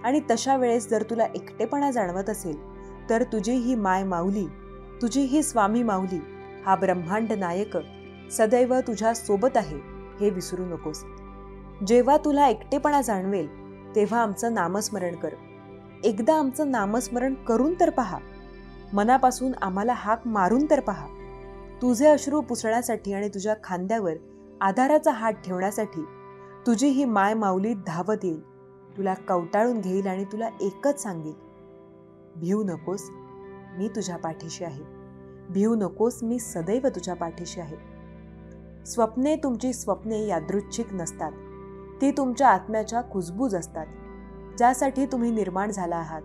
आणि तशा वेळेस जर तुला एकटेपणा जाणवत असेल तर तुझी ही माय माऊली, तुझी ही स्वामी माऊली, हा ब्रह्मांड नायक सदैव तुझ्या सोबत आहे हे विसरू नकोस. जेव्हा तुला एकटेपणा जाणवेल तेव्हा आमचं नामस्मरण कर. एकदा आमचं नामस्मरण करून तर पहा. मनापासून आम्हाला हाक मारून तर पहा. तुझे अश्रू पुसण्यासाठी आणि तुझ्या खांद्यावर आधाराचा हात ठेवण्यासाठी तुझी ही माय माऊली धावत येईल. तुला कवटाळून घेईल आणि तुला एकच सांगेल, भिवू नकोस, मी तुझ्या पाठीशी आहे. भिवू नकोस, मी सदैव तुझ्या पाठीशी आहे. स्वप्ने तुमची स्वप्ने यादृच्छिक नसतात. ती तुमच्या आत्म्याच्या कुजबूज असतात, ज्यासाठी तुम्ही निर्माण झाला आहात.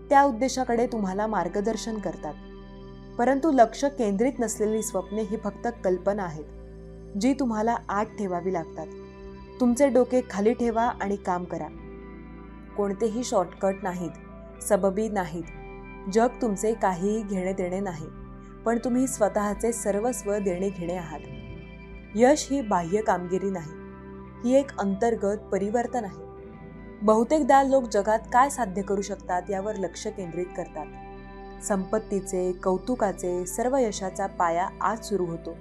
त्या उद्देशाकडे तुम्हाला मार्गदर्शन करतात. परंतु लक्ष केंद्रित नसलेली स्वप्ने ही फक्त कल्पना आहेत, जी तुम्हाला आत ठेवावी लागतात. तुमचे डोके खाली ठेवा आणि काम करा. कोणतेही शॉर्टकट नाहीत, सबबी नाहीत. जग तुमचे काहीही घेणे देणे नाही, पण तुम्ही स्वतःचे सर्वस्व देणे घेणे आहात. यश ही बाह्य कामगिरी नाही, ही एक अंतर्गत परिवर्तन आहे. बहुतेकदा लोक जगात काय साध्य करू शकतात यावर लक्ष केंद्रित करतात. संपत्तीचे, कौतुकाचे, सर्व यशाचा पाया आज सुरू होतो,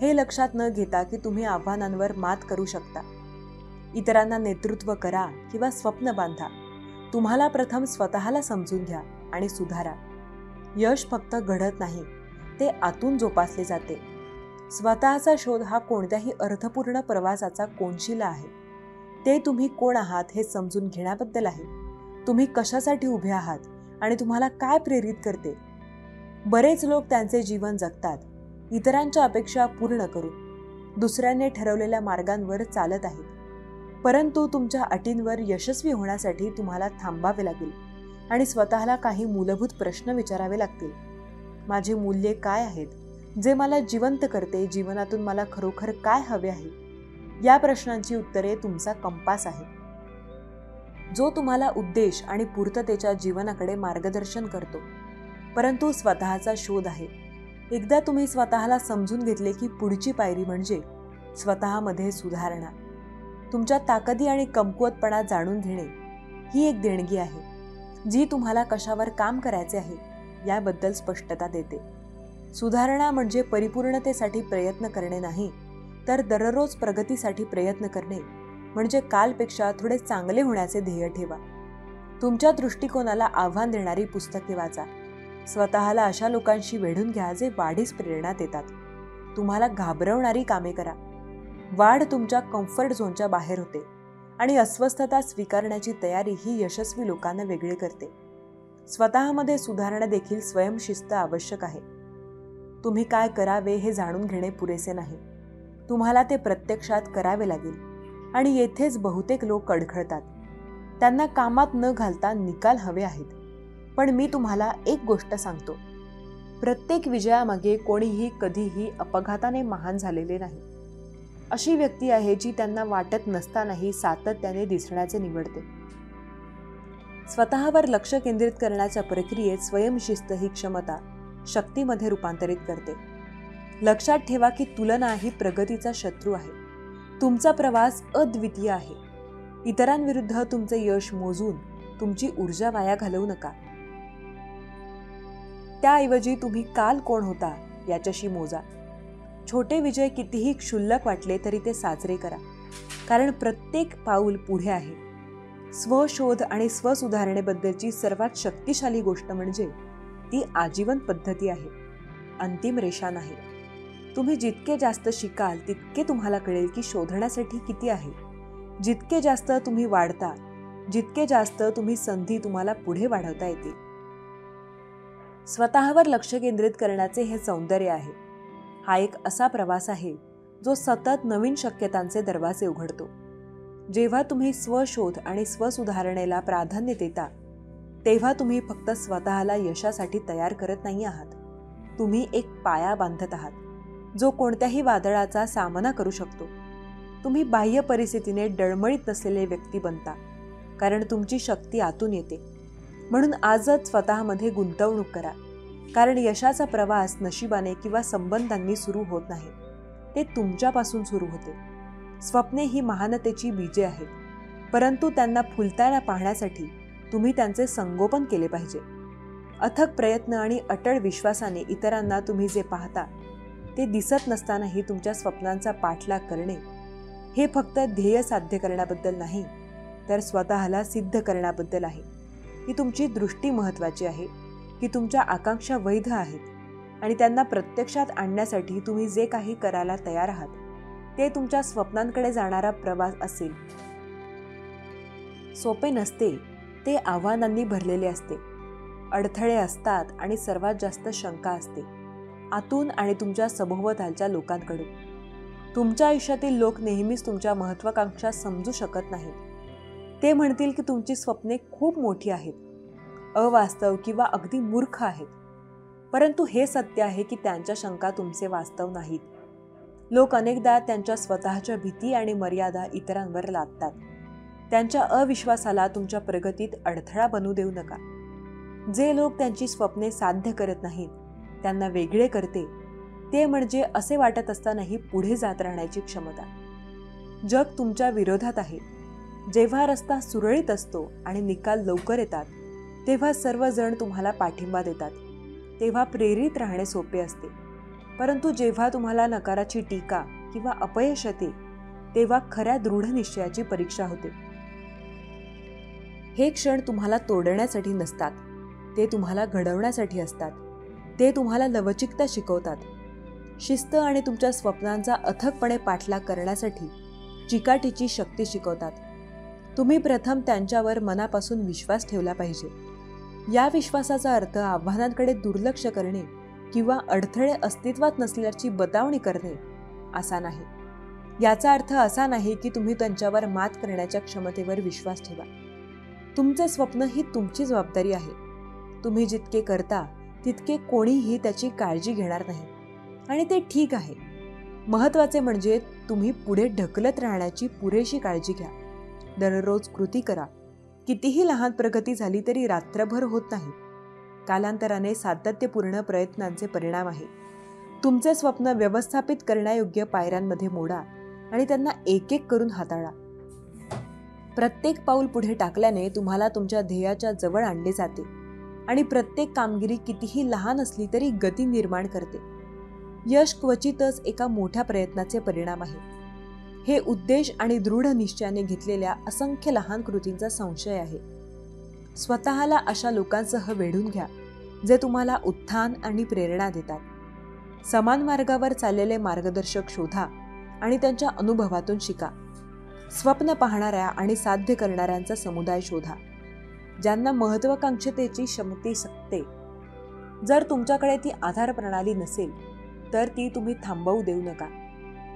हे लक्षात न घेता की तुम्ही आव्हानांवर मात करू शकता. इतरांना नेतृत्व करा किंवा स्वप्न बांधा. तुम्हाला प्रथम स्वतःला समजून घ्या आणि सुधारा. यश फक्त घडत नाही, ते आतून जोपासले जाते. स्वतःचा शोध हा कोणत्याही अर्थपूर्ण प्रवासाचा कोनशिला आहे. ते तुम्ही कोण आहात हे समजून घेण्याबद्दल आहे. तुम्ही कशासाठी उभे आहात आणि तुम्हाला काय प्रेरित करते. बरेच लोक त्यांचे जीवन जगतात, इतरांच्या अपेक्षा पूर्ण करून दुसऱ्याने ठरवलेल्या मार्गांवर चालत आहेत. परंतु तुमच्या अटींवर यशस्वी होण्यासाठी तुम्हाला थांबावे लागेल आणि स्वतःला काही मूलभूत प्रश्न विचारावे लागतील. माझे मूल्ये काय आहेत, जे मला जिवंत करते. जीवनातून मला खरोखर काय हवे आहे. या प्रश्नांची उत्तरे तुमचा कंपास आहे, जो तुम्हाला उद्देश आणि पूर्ततेच्या जीवनाकडे मार्गदर्शन करतो. परंतु स्वतःचा शोध आहे. एकदा तुम्ही स्वतःला समजून घेतले की पुढची पायरी म्हणजे स्वतःमध्ये सुधारणा. तुमच्या ताकदी आणि कमकुवतपणा जाणून घेणे ही एक देणगी आहे, जी तुम्हाला कशावर काम करायचे आहे याबद्दल स्पष्टता देते. सुधारणा म्हणजे परिपूर्णतेसाठी प्रयत्न करणे नाही, तर दररोज प्रगतीसाठी प्रयत्न करणे. म्हणजे कालपेक्षा थोडे चांगले होण्याचे ध्येय ठेवा. तुमच्या दृष्टिकोनाला आव्हान देणारी पुस्तके वाचा. स्वतःला अशा लोकांशी वेढून घ्या जे वाढीस प्रेरणा देतात. तुम्हाला घाबरवणारी कामे करा. वाढ तुमच्या कम्फर्ट झोनच्या बाहेर होते आणि अस्वस्थता स्वीकारण्याची तयारी ही यशस्वी लोकांना वेगळे करते. स्वतःमध्ये सुधारणा देखील स्वयंशिस्त आवश्यक आहे. तुम्ही काय करावे हे जाणून घेणे पुरेसे नाही, तुम्हाला ते प्रत्यक्षात करावे लागेल. आणि येथेच बहुतेक लोक अडखळतात. त्यांना कामात न घालता निकाल हवे आहेत. पण मी तुम्हाला एक गोष्ट सांगतो, प्रत्येक विजयामागे कोणीही कधीही अपघाताने महान झालेले नाही. अशी व्यक्ती आहे जी त्यांना वाटत नसतानाही सातत्याने दिसण्याचे निवडते. स्वतःवर लक्ष केंद्रित करण्याच्या प्रक्रियेत स्वयंशिस्त ही क्षमता शक्तीमध्ये रूपांतरित करते. लक्षात ठेवा की तुलना ही प्रगतीचा शत्रू आहे. तुमचा प्रवास अद्वितीय आहे. इतरांविरुद्ध तुमचे यश मोजून तुमची ऊर्जा वाया घालवू नका. त्याऐवजी तुम्ही काल कोण होता याच्याशी मोजा. छोटे विजय कितीही क्षुल्लक वाटले तरी ते साजरे करा, कारण प्रत्येक पाऊल पुढे आहे. स्वशोध आणि स्वसुधारणेबद्दलची सर्वात शक्तिशाली गोष्ट म्हणजे ती आजीवन पद्धती आहे, अंतिम रेषा नाही. तुम्ही जितके जास्त शिकाल तितके तुम्हाला कळेल की शोधण्यासाठी किती आहे. जितके जास्त तुम्ही वाढता, जितके जास्त तुम्ही संधी तुम्हाला पुढे वाढवता येतील. स्वतःवर लक्ष केंद्रित करण्याचे हे सौंदर्य आहे. हा एक असा प्रवास आहे जो सतत नवीन शक्यतांचे दरवाजे उघडतो. जेव्हा तुम्ही स्वशोध आणि स्वसुधारणेला प्राधान्य देता, तेव्हा तुम्ही फक्त स्वतःला यशासाठी तयार करत नाही आहात. तुम्ही एक पाया बांधत आहात, जो कोणत्याही वादळाचा सामना करू शकतो. तुम्ही बाह्य परिस्थितीने डळमळीत नसलेले व्यक्ती बनता, कारण तुमची शक्ती आतून येते. म्हणून आजच स्वतःमध्ये गुंतवणूक करा, कारण यशाचा प्रवास नशिबाने किंवा संबंधांनी सुरू होत नाही, ते तुमच्यापासून सुरू होते. स्वप्ने ही महानतेची बीजे आहेत, परंतु त्यांना फुलताना पाहण्यासाठी तुम्ही त्यांचे संगोपन केले पाहिजे. अथक प्रयत्न आणि अटळ विश्वासाने इतरांना तुम्ही जे पाहता ते दिसत नसतानाही तुमच्या स्वप्नांचा पाठलाग करणे हे फक्त ध्येय साध्य करण्याबद्दल नाही, तर स्वतःला सिद्ध करण्याबद्दल आहे की तुमची दृष्टी महत्त्वाची आहे, की तुमच्या आकांक्षा वैध आहेत आणि त्यांना प्रत्यक्षात आणण्यासाठी तुम्ही जे काही करायला तयार आहात ते तुमच्या स्वप्नांकडे जाणारा प्रवास असेल. सोपे नसते, ते आव्हानांनी भरलेले असते. अडथळे असतात आणि सर्वात जास्त शंका असते, आतून आणि तुमच्या सभोवतालच्या लोकांकडून. तुमच्या आयुष्यातील लोक नेहमीच तुमच्या महत्त्वाकांक्षा समजू शकत नाहीत. ते म्हणतील की तुमची स्वप्ने खूप मोठी आहेत, अवास्तव किंवा अगदी मूर्ख आहेत. परंतु हे सत्य आहे की त्यांच्या शंका तुमचे वास्तव नाहीत. लोक अनेकदा त्यांच्या स्वतःच्या भीती आणि मर्यादा इतरांवर लादतात. त्यांच्या अविश्वासाला तुमच्या प्रगतीत अडथळा बनू देऊ नका. जे लोक त्यांची स्वप्ने साध्य करत नाहीत त्यांना वेगळे करते ते म्हणजे असे वाटत असतानाही पुढे जात राहण्याची क्षमता. जग तुमच्या विरोधात आहे. जेव्हा रस्ता सुरळीत असतो आणि निकाल लवकर येतात तेव्हा सर्वजण तुम्हाला पाठिंबा देतात. तेव्हा प्रेरित राहणे सोपे असते. परंतु जेव्हा तुम्हाला नकाराची टीका किंवा अपयश येते तेव्हा खऱ्या दृढ निश्चयाची परीक्षा होते. हे क्षण तुम्हाला तोडण्यासाठी नसतात, ते तुम्हाला घडवण्यासाठी असतात. ते तुम्हाला लवचिकता शिकवतात, शिस्त आणि तुमच्या स्वप्नांचा अथकपणे पाठलाग करण्यासाठी चिकाटीची शक्ती शिकवतात. तुम्ही प्रथम त्यांच्यावर मनापासून विश्वास ठेवला पाहिजे. या विश्वासाचा अर्थ आव्हानांकडे दुर्लक्ष करणे किंवा अडथळे अस्तित्वात नसल्याची बतावणी करणे असा नाही. याचा अर्थ असा नाही की तुम्ही त्यांच्यावर मात करण्याच्या क्षमतेवर विश्वास ठेवा. तुमचे स्वप्न ही तुमची जबाबदारी आहे. तुम्ही जितके करता तितके कोणीही त्याची काळजी घेणार नाही आणि ते ठीक आहे. महत्त्वाचे म्हणजे तुम्ही पुढे ढकलत राहण्याची पुरेशी काळजी घ्या. दररोज कृती करा. कितीही लहान प्रगती झाली तरी रात्रभर होत नाही. कालांतराने सातत्यपूर्ण प्रयत्नांचे परिणाम आहे. तुमचे स्वप्न व्यवस्थापित करण्यायोग्य पायऱ्यांमध्ये मोडा आणि त्यांना एक एक करून हाताळा. प्रत्येक पाऊल पुढे टाकल्याने तुम्हाला तुमच्या ध्येयाच्या जवळ आणले जाते आणि प्रत्येक कामगिरी कितीही लहान असली तरी गती निर्माण करते. यश क्वचितच एका मोठ्या प्रयत्नाचे परिणाम आहे. हे उद्देश आणि दृढ निश्चयाने घेतलेल्या असंख्य लहान कृतींचा संशय आहे. स्वतःला अशा लोकांसह वेढून घ्या जे तुम्हाला उत्थान आणि प्रेरणा देतात. समान मार्गावर चाललेले मार्गदर्शक शोधा आणि त्यांच्या अनुभवातून शिका. स्वप्न पाहणाऱ्या आणि साध्य करणाऱ्यांचा समुदाय शोधा ज्यांना महत्त्वाकांक्षतेची क्षमता शकते. जर तुमच्याकडे ती आधार प्रणाली नसेल तर ती तुम्ही थांबवू देऊ नका.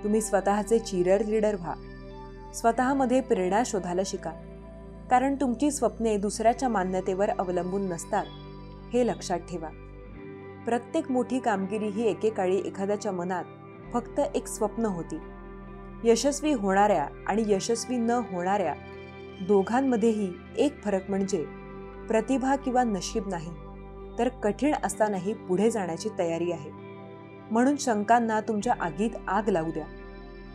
तुम्ही स्वतःचे चीयर लीडर व्हा. स्वतःमध्ये प्रेरणा शोधायला शिका, कारण तुमची स्वप्ने दुसऱ्याच्या मान्यतेवर अवलंबून नसतात हे लक्षात ठेवा. प्रत्येक मोठी कामगिरी ही एकेकाळी एखाद्याच्या मनात फक्त एक स्वप्न होती. यशस्वी होणाऱ्या आणि यशस्वी न होणाऱ्या दोघांमध्येही एक फरक म्हणजे प्रतिभा किंवा नशीब नाही, तर कठीण असतानाही पुढे जाण्याची तयारी आहे. म्हणून शंकांना तुमच्या आगीत आग लावू द्या.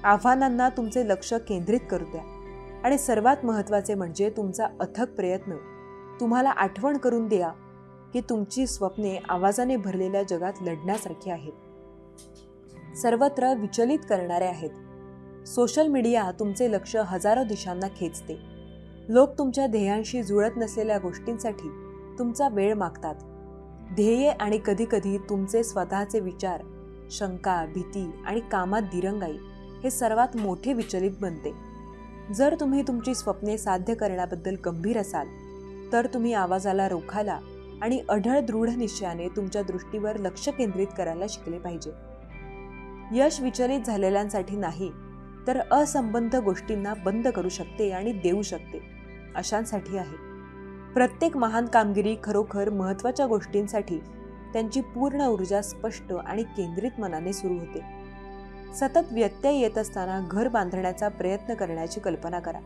आव्हानांना तुमचे लक्ष केंद्रित करू द्या आणि सर्वात महत्त्वाचे म्हणजे तुमचा अथक प्रयत्न तुम्हाला आठवण करून द्या की तुमची स्वप्ने आवाजाने भरलेल्या जगात लढण्यासारखी आहेत. सर्वत्र विचलित करणारे आहेत. सोशल मीडिया तुमचे लक्ष हजारो दिशांना खेचते. लोक तुमच्या ध्येयांशी जुळत नसलेल्या गोष्टींसाठी तुमचा वेळ मागतात. ध्येय आणि कधीकधी तुमचे स्वतःचे विचार, शंका, भीती आणि कामात दिरंगाई हे सर्वात मोठे विचलित बनते. जर तुम्ही तुमची स्वप्ने साध्य करण्याबद्दल गंभीर असाल तर तुम्ही आवाजाला रोखायला आणि अढळ दृढ निश्चयाने तुमच्या दृष्टीवर लक्ष केंद्रित करायला शिकले पाहिजे. यश विचलित झालेल्यांसाठी नाही, तर असंबद्ध गोष्टींना बंद करू शकते आणि देऊ शकते अशांसाठी आहे. प्रत्येक महान कामगिरी खरोखर महत्त्वाच्या गोष्टींसाठी त्यांची पूर्ण ऊर्जा स्पष्ट आणि केंद्रित मनाने सुरू होते. सतत व्यत्यय येत असताना घर बांधण्याचा प्रयत्न करण्याची कल्पना करा.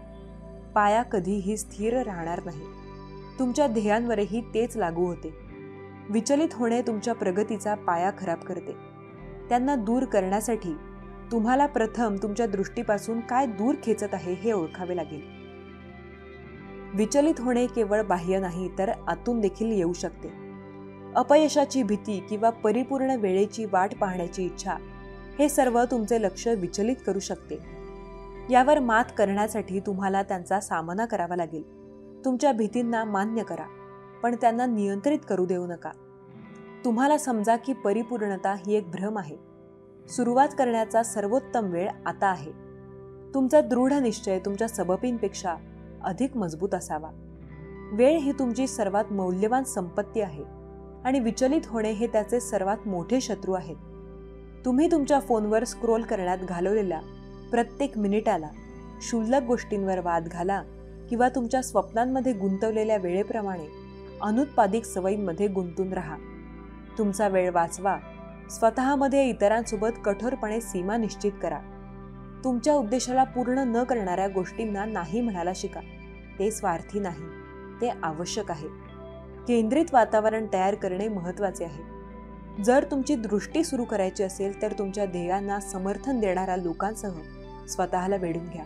पाया कधीही स्थिर राहणार नाही. तुमच्या ध्येयांवरही तेच लागू होते. विचलित होणे तुमच्या प्रगतीचा पाया खराब करते. त्यांना दूर करण्यासाठी तुम्हाला प्रथम तुमच्या दृष्टीपासून काय दूर खेचत आहे हे ओळखावे लागेल. विचलित होणे केवळ बाह्य नाही, तर आतून देखील येऊ शकते. अपयशाची भीती किंवा परिपूर्ण वेळेची वाट पाहण्याची इच्छा हे सर्व तुमचे लक्ष विचलित करू शकते. यावर मात करण्यासाठी तुम्हाला त्यांचा सामना करावा लागेल. तुमच्या भीतींना मान्य करा, पण त्यांना नियंत्रित करू देऊ नका. तुम्हाला समजा की परिपूर्णता ही एक भ्रम आहे. सुरुवात करण्याचा सर्वोत्तम वेळ आता आहे. तुमचा दृढ निश्चय तुमच्या सबबींपेक्षा अधिक मजबूत असावा. वेळ ही तुमची सर्वात मौल्यवान संपत्ती आहे आणि विचलित होणे हे त्याचे सर्वात मोठे शत्रू आहेत. तुम्ही तुमच्या फोनवर स्क्रोल करण्यात घालवलेल्या प्रत्येक मिनिटाला, क्षुल्लक गोष्टींवर वाद घाला किंवा तुमच्या स्वप्नांमध्ये गुंतवलेल्या वेळेप्रमाणे अनुत्पादिक सवयींमध्ये गुंतून राहा. तुमचा वेळ वाचवा. स्वतःमध्ये इतरांसोबत कठोरपणे सीमा निश्चित करा. तुमच्या उद्देशाला पूर्ण न करणाऱ्या गोष्टींना नाही म्हणायला शिका. ते स्वार्थी नाही, ते आवश्यक आहे. केंद्रित वातावरण तयार करणे महत्त्वाचे आहे. जर तुमची दृष्टी सुरू करायची असेल तर तुमच्या ध्येयांना समर्थन देणाऱ्या लोकांसह स्वतःला वेढून घ्या.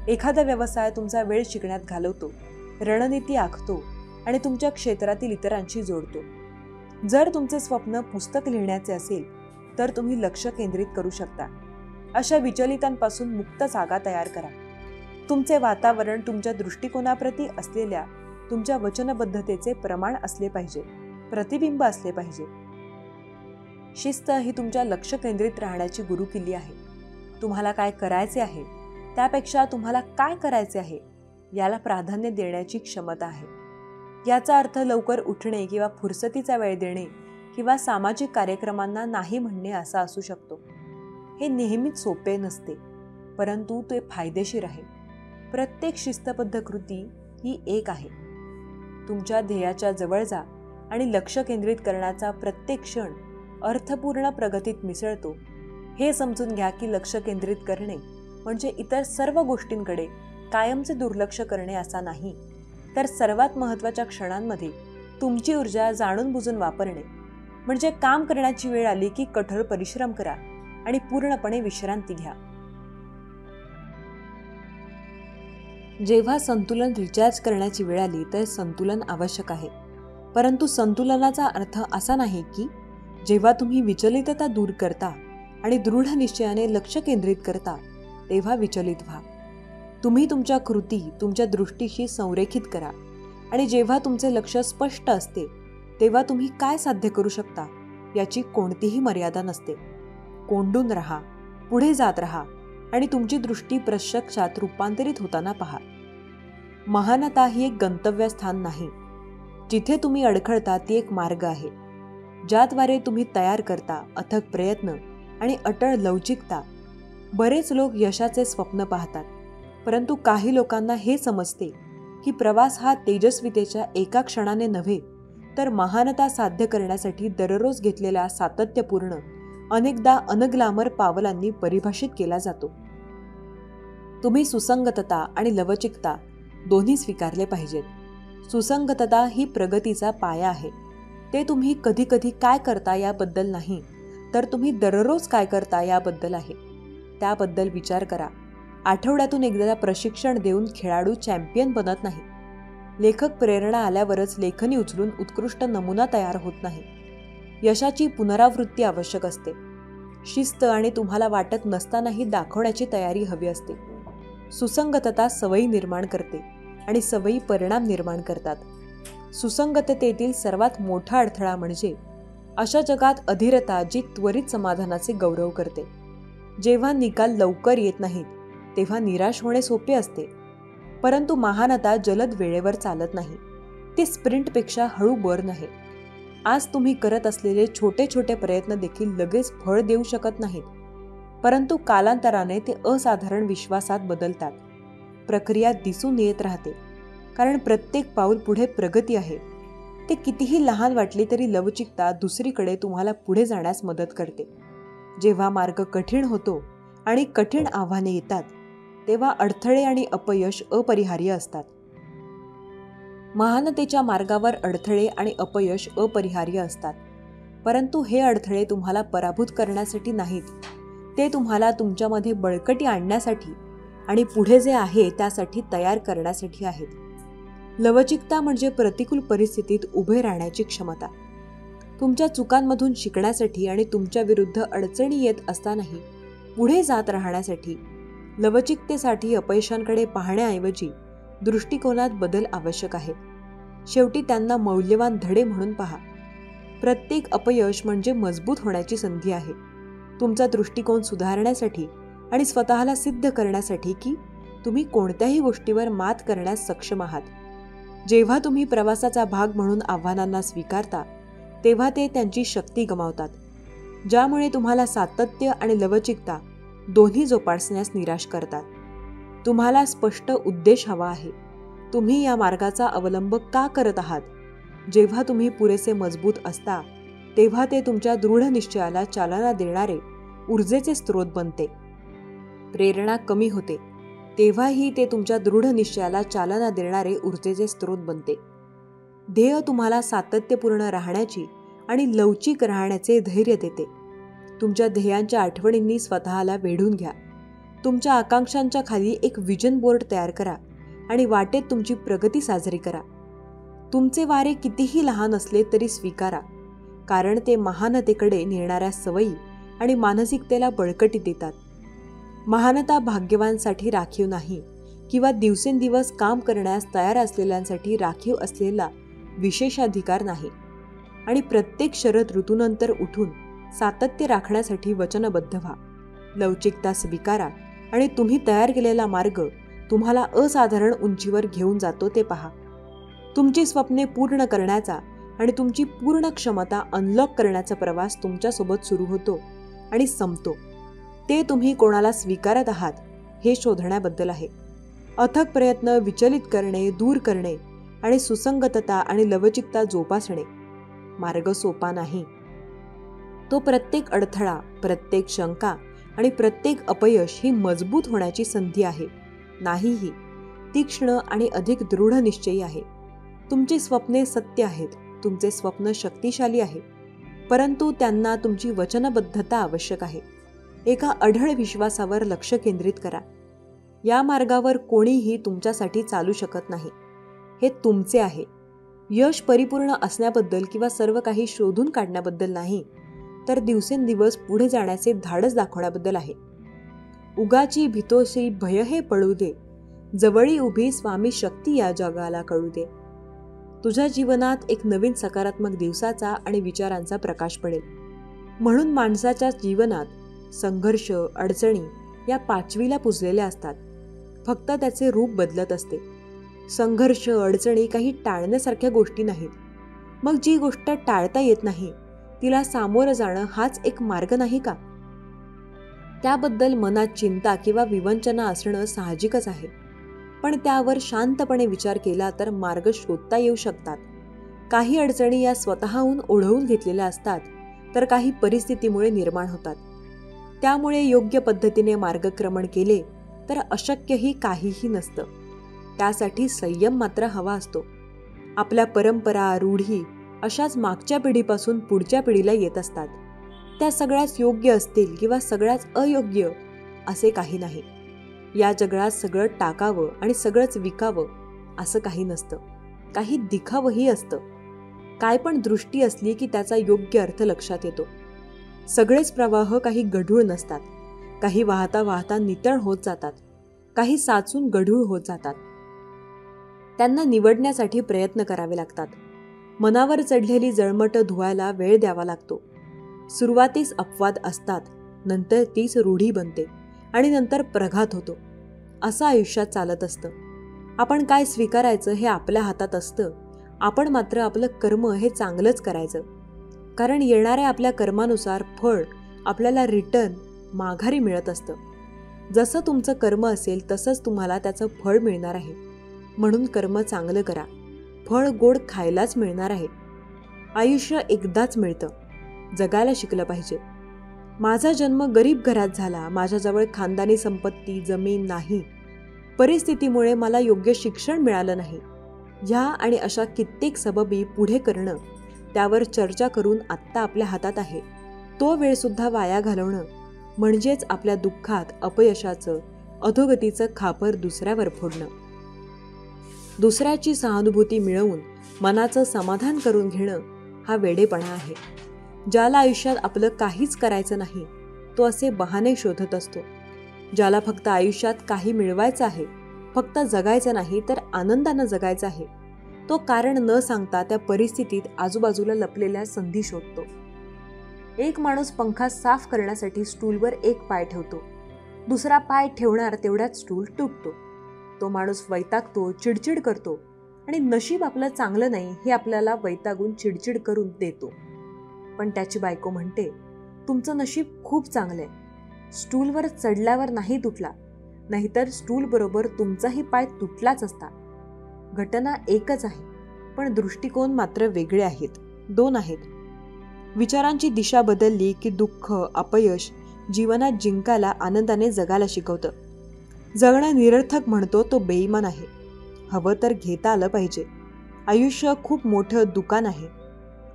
एखादा व्यवसाय तुमचा वेळ शिकण्यात घालवतो, रणनीती आखतो आणि तुमच्या क्षेत्रातील इतरांशी जोडतो. जर तुमचे स्वप्न पुस्तक लिहिण्याचे असेल तर तुम्ही लक्ष केंद्रित करू शकता. अशा विचलितांपासून मुक्त जागा तयार करा. तुमचे वातावरण तुमच्या दृष्टिकोनाप्रती असलेल्या तुमच्या वचनबद्धतेचे प्रमाण असले पाहिजे, प्रतिबिंब असले पाहिजे. शिस्त ही तुमच्या लक्ष केंद्रित राहण्याची गुरुकिल्ली आहे. तुम्हाला काय करायचे आहे त्यापेक्षा तुम्हाला काय करायचे आहे याला प्राधान्य देण्याची क्षमता आहे. याचा अर्थ लवकर उठणे किंवा फुरसतीचा वेळ देणे किंवा सामाजिक कार्यक्रमांना नाही म्हणणे असा असू शकतो. हे नेहमीच सोपे नसते, परंतु ते फायदेशीर आहे. प्रत्येक शिस्तबद्ध कृती ही एक आहे. तुमच्या ध्येयाच्या जवळ जा आणि लक्ष केंद्रित करण्याचा प्रत्येक क्षण अर्थपूर्ण प्रगतीत मिसळतो. हे समजून घ्या की लक्ष केंद्रित करणे म्हणजे इतर सर्व गोष्टींकडे कायमचे दुर्लक्ष करणे असा नाही, तर सर्वात महत्त्वाच्या क्षणांमध्ये तुमची ऊर्जा जाणून बुजून वापरणे. म्हणजे काम करण्याची वेळ आली की कठोर परिश्रम करा आणि पूर्णपणे विश्रांती घ्या. जेव्हा संतुलन रिचार्ज करण्याची वेळ आली तर संतुलन आवश्यक आहे, परंतु संतुलनाचा अर्थ असा नाही की जेव्हा तुम्ही विचलितता दूर करता आणि दृढ निश्चयाने लक्ष केंद्रित करता तेव्हा विचलित व्हा. तुम्ही तुमच्या कृती तुमच्या दृष्टीशी संरेखित करा आणि जेव्हा तुमचे लक्ष स्पष्ट असते तेव्हा तुम्ही काय साध्य करू शकता याची कोणतीही मर्यादा नसते. कोंडून राहा, पुढे जात राहा आणि तुमची दृष्टी प्रत्यक्षात रूपांतरित होताना पहा. महानता ही एक गंतव्यस्थान नाही. जिथे तुम्ही अडखळता ती एक मार्ग आहे, ज्याद्वारे तुम्ही तयार करता अथक प्रयत्न आणि अटळ लवचिकता. बरेच लोक यशाचे स्वप्न पाहतात, परंतु काही लोकांना हे समजते की प्रवास हा तेजस्वितेच्या एका क्षणाने नव्हे, तर महानता साध्य करण्यासाठी दररोज घेतलेल्या सातत्यपूर्ण, अनेकदा अनग्लामर पावलांनी परिभाषित केला जातो. तुम्ही सुसंगतता आणि लवचिकता दोन्ही स्वीकारले पाहिजेत. सुसंगतता ही प्रगतीचा पाया आहे. ते तुम्ही कधी कधी काय करता याबद्दल नाही, तर तुम्ही दररोज काय करता याबद्दल आहे. त्याबद्दल विचार करा. आठवड्यातून एकदा प्रशिक्षण देऊन खेळाडू चॅम्पियन बनत नाही. लेखक प्रेरणा आल्यावरच लेखणी उचलून उत्कृष्ट नमुना तयार होत नाही. यशाची पुनरावृत्ती आवश्यक असते. शिस्त आणि तुम्हाला वाटत नसतानाही दाखवण्याची तयारी हवी असते. सुसंगतता सवयी निर्माण करते आणि सवयी परिणाम निर्माण करतात. सुसंगततेतील सर्वात मोठा अडथळा म्हणजे अशा जगात अधीरता जी त्वरित समाधानाचे गौरव करते. जेव्हा निकाल लवकर येत नाहीत तेव्हा निराश होणे सोपे असते, परंतु महानता जलद वेळेवर चालत नाही. ती स्प्रिंटपेक्षा हळू बर्न आहे. आज तुम्ही करत असलेले छोटे छोटे प्रयत्न देखील लगेच फळ देऊ शकत नाहीत, परंतु कालांतराने ते असाधारण विश्वासात बदलतात. प्रक्रिया दिसून येत राहते, कारण प्रत्येक पाऊल पुढे प्रगती आहे. ते कितीही लहान वाटली तरी लवचिकता दुसरीकडे तुम्हाला पुढे जाण्यास मदत करते. जेव्हा मार्ग कठीण होतो आणि कठीण आव्हाने येतात तेव्हा अडथळे आणि अपयश अपरिहार्य असतात. महानतेच्या मार्गावर अडथळे आणि अपयश अपरिहार्य असतात, परंतु हे अडथळे तुम्हाला पराभूत करण्यासाठी नाहीत. ते तुम्हाला तुमच्यामध्ये बळकटी आणण्यासाठी आणि पुढे जे आहे त्यासाठी तयार करण्यासाठी आहेत. लवचिकता म्हणजे प्रतिकूल परिस्थितीत उभे राहण्याची क्षमता. तुमच्या चुकांमधून शिकण्यासाठी आणि तुमच्या विरुद्ध अडचणी येत असतानाही पुढे जात राहण्यासाठी. लवचिकतेसाठी अपयशांकडे पाहण्याऐवजी दृष्टिकोनात बदल आवश्यक आहे. शेवटी त्यांना मौल्यवान धडे म्हणून पहा. प्रत्येक अपयश म्हणजे मजबूत होण्याची संधी आहे. तुमचा दृष्टिकोन सुधारण्यासाठी आणि स्वतःला सिद्ध करण्यासाठी की तुम्ही कोणत्याही गोष्टीवर मात करण्यास सक्षम आहात. जेव्हा तुम्ही प्रवासाचा भाग म्हणून आव्हानांना स्वीकारता तेव्हा ते त्यांची शक्ती गमावतात, ज्यामुळे तुम्हाला सातत्य आणि लवचिकता दोन्ही जोपासण्यास निराश करतात. तुम्हाला स्पष्ट उद्देश हवा आहे. तुम्ही या मार्गाचा अवलंब का करत आहात? जेव्हा तुम्ही पुरेसे मजबूत असता तेव्हा ते तुमच्या दृढ निश्चयाला चालना देणारे ऊर्जेचे स्रोत बनते. प्रेरणा कमी होते तेव्हाही ते तुमच्या दृढ निश्चयाला चालना देणारे ऊर्जेचे स्रोत बनते. ध्येय तुम्हाला सातत्यपूर्ण राहण्याची आणि लवचिक राहण्याचे धैर्य देते. तुमच्या ध्येयांच्या आठवणींनी स्वतःला वेढून घ्या. तुमच्या आकांक्षांच्या खाली एक विजन बोर्ड तयार करा आणि वाटेत तुमची प्रगती साजरी करा. तुमचे वारे कितीही लहान असले तरी स्वीकारा, कारण ते महानतेकडे नेणाऱ्या सवयी आणि मानसिकतेला बळकटी देतात. महानता भाग्यवानसाठी राखीव नाही किंवा दिवसेंदिवस काम करण्यास तयार असलेल्यांसाठी राखीव असलेला विशेषाधिकार नाही. आणि प्रत्येक शरद ऋतूनंतर उठून सातत्य राखण्यासाठी वचनबद्ध व्हा. लवचिकता स्वीकारा आणि तुम्ही तयार केलेला मार्ग तुम्हाला असाधारण उंचीवर घेऊन जातो ते पहा. तुमची स्वप्ने पूर्ण करण्याचा आणि तुमची पूर्ण क्षमता अनलॉक करण्याचा प्रवास तुमच्यासोबत सुरू होतो आणि संपतो. ते तुम्ही कोणाला स्वीकारत आहात हे शोधण्याबद्दल आहे. अथक प्रयत्न विचलित करणे, दूर करणे आणि सुसंगतता आणि लवचिकता जोपासणे. मार्ग सोपा नाही. तो प्रत्येक अडथळा, प्रत्येक शंका आणि प्रत्येक अपयश ही मजबूत होण्याची संधी आहे. नाहीही तीक्ष्ण आणि अधिक दृढ निश्चयी आहे. तुमची स्वप्ने सत्य आहेत. तुमचे स्वप्न शक्तिशाली आहे, परंतु त्यांना तुमची वचनबद्धता आवश्यक आहे. एका अढळ विश्वासावर लक्ष केंद्रित करा. या मार्गावर कोणीही तुमच्यासाठी चालू शकत नाही. हे तुमचे आहे. यश परिपूर्ण असण्याबद्दल किंवा सर्व काही शोधून काढण्याबद्दल नाही, तर दिवसेंदिवस पुढे जाण्याचे धाडस दाखवण्याबद्दल आहे. उगाची भीतोशी भय हे पळू दे, जवळी उभी स्वामी शक्ती या जगाला कळू दे. तुझ्या जीवनात एक नवीन सकारात्मक दिवसाचा आणि विचारांचा प्रकाश पडेल. म्हणून माणसाच्या जीवनात संघर्ष, अडचणी या पाचवीला पुजलेल्या असतात. फक्त त्याचे रूप बदलत असते. संघर्ष, अडचणी काही टाळण्यासारख्या गोष्टी नाहीत. मग जी गोष्ट टाळता येत नाही तिला सामोरं जाणं हाच एक मार्ग नाही का? त्याबद्दल मनात चिंता किंवा विवंचना असणं साहजिकच आहे, पण त्यावर शांतपणे विचार केला तर मार्ग शोधता येऊ शकतात. काही अडचणी या स्वतःहून ओढवून घेतलेल्या असतात, तर काही परिस्थितीमुळे निर्माण होतात. त्यामुळे योग्य पद्धतीने मार्गक्रमण केले तर अशक्यही काहीही नसतं. त्यासाठी संयम मात्र हवा असतो. आपल्या परंपरा, रूढी अशाच मागच्या पिढीपासून पुढच्या पिढीला येत असतात. त्या सगळ्याच योग्य असतील किंवा सगळ्याच अयोग्य असे काही नाही. या जगात सगळं टाकावं आणि सगळंच विकावं असं काही नसतं. काही दिखावंही असतं. काय पण दृष्टी असली की त्याचा योग्य अर्थ लक्षात येतो. सगळेच प्रवाह काही गढूळ नसतात. काही वाहता वाहता नितळ होत जातात. काही साचून गढूळ होत जातात. त्यांना निवडण्यासाठी प्रयत्न करावे लागतात. मनावर चढलेली जळमट धुवायला वेळ द्यावा लागतो. सुरुवातीस अपवाद असतात, नंतर तीच रूढी बनते आणि नंतर प्रघात होतो. असं आयुष्यात चालत असतं. आपण काय स्वीकारायचं हे आपल्या हातात असतं. आपण मात्र आपलं कर्म हे चांगलंच करायचं, कारण येणाऱ्या आपल्या कर्मानुसार फळ आपल्याला रिटर्न माघारी मिळत असतं. जसं तुमचं कर्म असेल तसंच तुम्हाला त्याचं फळ मिळणार आहे. म्हणून कर्म चांगलं करा. फळ गोड खायलाच मिळणार आहे. आयुष्य एकदाच मिळतं. जगायला शिकलं पाहिजे. माझा जन्म गरीब घरात झाला. माझ्याजवळ खानदानी संपत्ती, जमीन नाही. परिस्थितीमुळे मला योग्य शिक्षण मिळालं नाही. ह्या आणि अशा कित्येक सबबी पुढे करणं, त्यावर चर्चा करून आत्ता आपल्या हातात आहे. तो वेळसुद्धा वाया घालवणं म्हणजेच आपल्या दुःखात अपयशाचं, अधोगतीचं खापर दुसऱ्यावर फोडणं. दुसऱ्याची सहानुभूती मिळवून मनाचं समाधान करून घेणं हा वेडेपणा आहे. ज्याला आयुष्यात आपलं काहीच करायचं नाही तो असे बहाणे शोधत असतो. ज्याला फक्त आयुष्यात काही मिळवायचं आहे, फक्त जगायचं नाही तर आनंदानं जगायचं आहे, तो कारण न सांगता त्या परिस्थितीत आजूबाजूला लपलेल्या संधी शोधतो. एक माणूस पंखा साफ करण्यासाठी स्टूलवर एक पाय ठेवतो. दुसरा पाय ठेवणार तेवढ्यात स्टूल तुटतो. तो माणूस वैतागतो, चिडचिड करतो आणि नशीब आपलं चांगलं नाही हे आपल्याला वैतागून चिडचिड करून देतो. पण त्याची बायको म्हणते, तुमचं नशीब खूप चांगलं आहे. स्टूलवर चढल्यावर नाही तुटला, नाहीतर स्टूल बरोबर तुमचाही पाय तुटलाच असता. घटना एकच आहे, पण दृष्टिकोन मात्र वेगळे आहेत, दोन आहेत. विचारांची दिशा बदलली की दुःख, अपयश जीवनात जिंकायला, आनंदाने जगायला शिकवतं. जगणं निरर्थक म्हणतो तो बेईमान आहे. हवं तर घेता आलं पाहिजे. आयुष्य खूप मोठं दुकान आहे,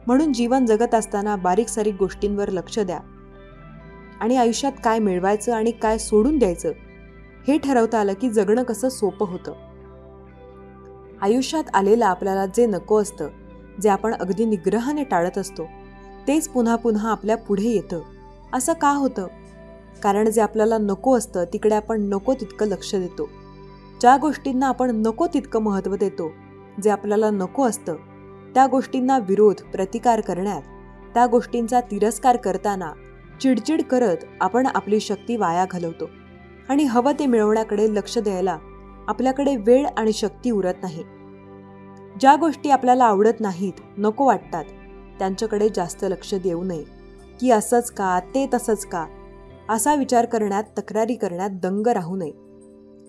म्हणून जीवन जगत असताना बारीक सारीक गोष्टींवर लक्ष द्या आणि आयुष्यात काय मिळवायचं आणि काय सोडून द्यायचं हे ठरवता आलं की जगणं कसं सोपं होतं. आयुष्यात आलेलं आपल्याला जे नको असतं, जे आपण अगदी निग्रहाने टाळत असतो, तेच पुन्हा पुन्हा आपल्या पुढे येतं. असं का होतं? कारण जे आपल्याला नको असतं तिकडे आपण नको तितकं लक्ष देतो. ज्या गोष्टींना आपण नको तितकं महत्त्व देतो, जे आपल्याला नको असतं त्या गोष्टींना विरोध, प्रतिकार करण्यात, त्या गोष्टींचा तिरस्कार करताना चिडचिड करत आपण आपली शक्ती वाया घालवतो आणि हवं ते मिळवण्याकडे लक्ष द्यायला आपल्याकडे वेळ आणि शक्ती उरत नाही. ज्या गोष्टी आपल्याला आवडत नाहीत, नको वाटतात, त्यांच्याकडे जास्त लक्ष देऊ नये. की असंच का, ते तसंच का, असा विचार करण्यात, तक्रारी करण्यात दंग राहू नये.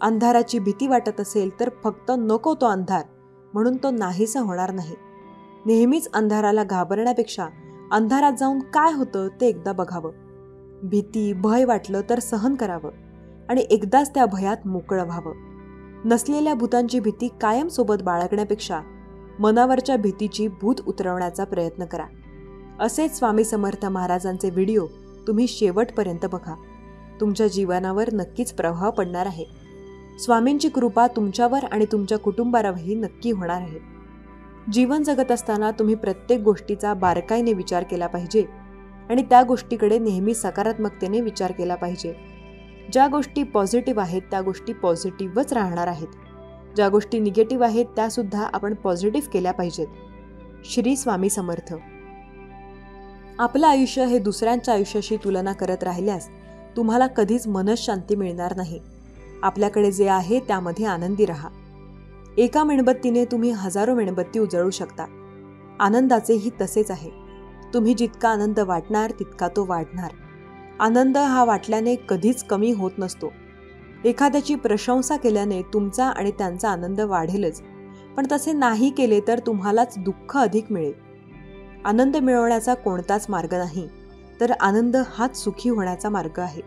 अंधाराची भीती वाटत असेल तर फक्त नको तो अंधार म्हणून तो नाहीसा होणार नाही. नेहमीच अंधाराला घाबरण्यापेक्षा अंधारात जाऊन काय होतं ते एकदा बघावं. भीती, भय वाटलं तर सहन करावं आणि एकदाच त्या भयात मोकळं व्हावं. नसलेल्या भूतांची भीती कायम सोबत बाळगण्यापेक्षा मनावरच्या भीतीची भूत उतरवण्याचा प्रयत्न करा. असेच स्वामी समर्थ महाराजांचे व्हिडिओ तुम्ही शेवटपर्यंत बघा. तुमच्या जीवनावर नक्कीच प्रभाव पडणार आहे. स्वामींची कृपा तुमच्यावर आणि तुमच्या कुटुंबावरही नक्की होणार आहे. जीवन जगत असताना तुम्ही प्रत्येक गोष्टीचा बारकाईने विचार केला पाहिजे आणि त्या गोष्टीकडे नेहमी सकारात्मकतेने विचार केला पाहिजे. ज्या गोष्टी पॉझिटिव्ह आहेत त्या गोष्टी पॉझिटिव्हच राहणार आहेत. ज्या गोष्टी निगेटिव्ह आहेत त्यासुद्धा आपण पॉझिटिव्ह केल्या पाहिजेत. श्री स्वामी समर्थ. आपलं आयुष्य हे दुसऱ्यांच्या आयुष्याशी तुलना करत राहिल्यास तुम्हाला कधीच मनःशांती मिळणार नाही. आपल्याकडे जे आहे त्यामध्ये आनंदी राहा. एका मेणबत्तीने तुम्ही हजारो मेणबत्ती उजळू शकता. आनंदाचेही तसेच आहे. तुम्ही जितका आनंद वाटणार तितका तो वाढणार. आनंद हा वाटल्याने कधीच कमी होत नसतो. एखाद्याची प्रशंसा केल्याने तुमचा आणि त्यांचा आनंद वाढेलच, पण तसे नाही केले तर तुम्हालाच दुःख अधिक मिळेल. आनंद मिळवण्याचा कोणताच मार्ग नाही, तर आनंद हाच सुखी होण्याचा मार्ग आहे.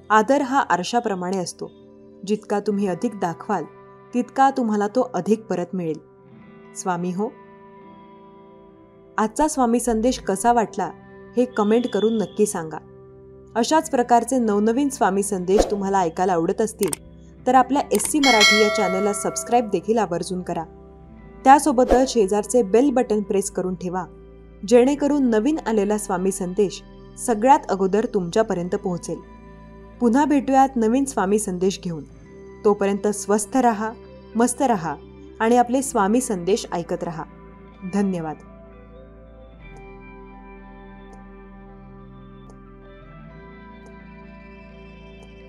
आदर हा आरशाप्रमाणे असतो. जितका तुम्ही अधिक दाखवाल तितका तुम्हाला तो अधिक परत मिळेल. स्वामी हो. आजचा स्वामी संदेश कसा वाटला हे कमेंट करून नक्की सांगा. अशाच प्रकारचे नवनवीन स्वामी संदेश तुम्हाला ऐकायला आवडत असतील तर आपल्या SC मराठी या चॅनलला सबस्क्राईब देखील आवर्जून करा. त्यासोबतच शेजारचे बेल बटन प्रेस करून ठेवा, जेणेकरून नवीन आलेला स्वामी संदेश सगळ्यात अगोदर तुमच्यापर्यंत पोहोचेल. पुन्हा भेटूयात नवीन स्वामी संदेश घेऊन. तोपर्यंत स्वस्थ रहा, मस्त रहा आणि आपले स्वामी संदेश ऐकत रहा. धन्यवाद.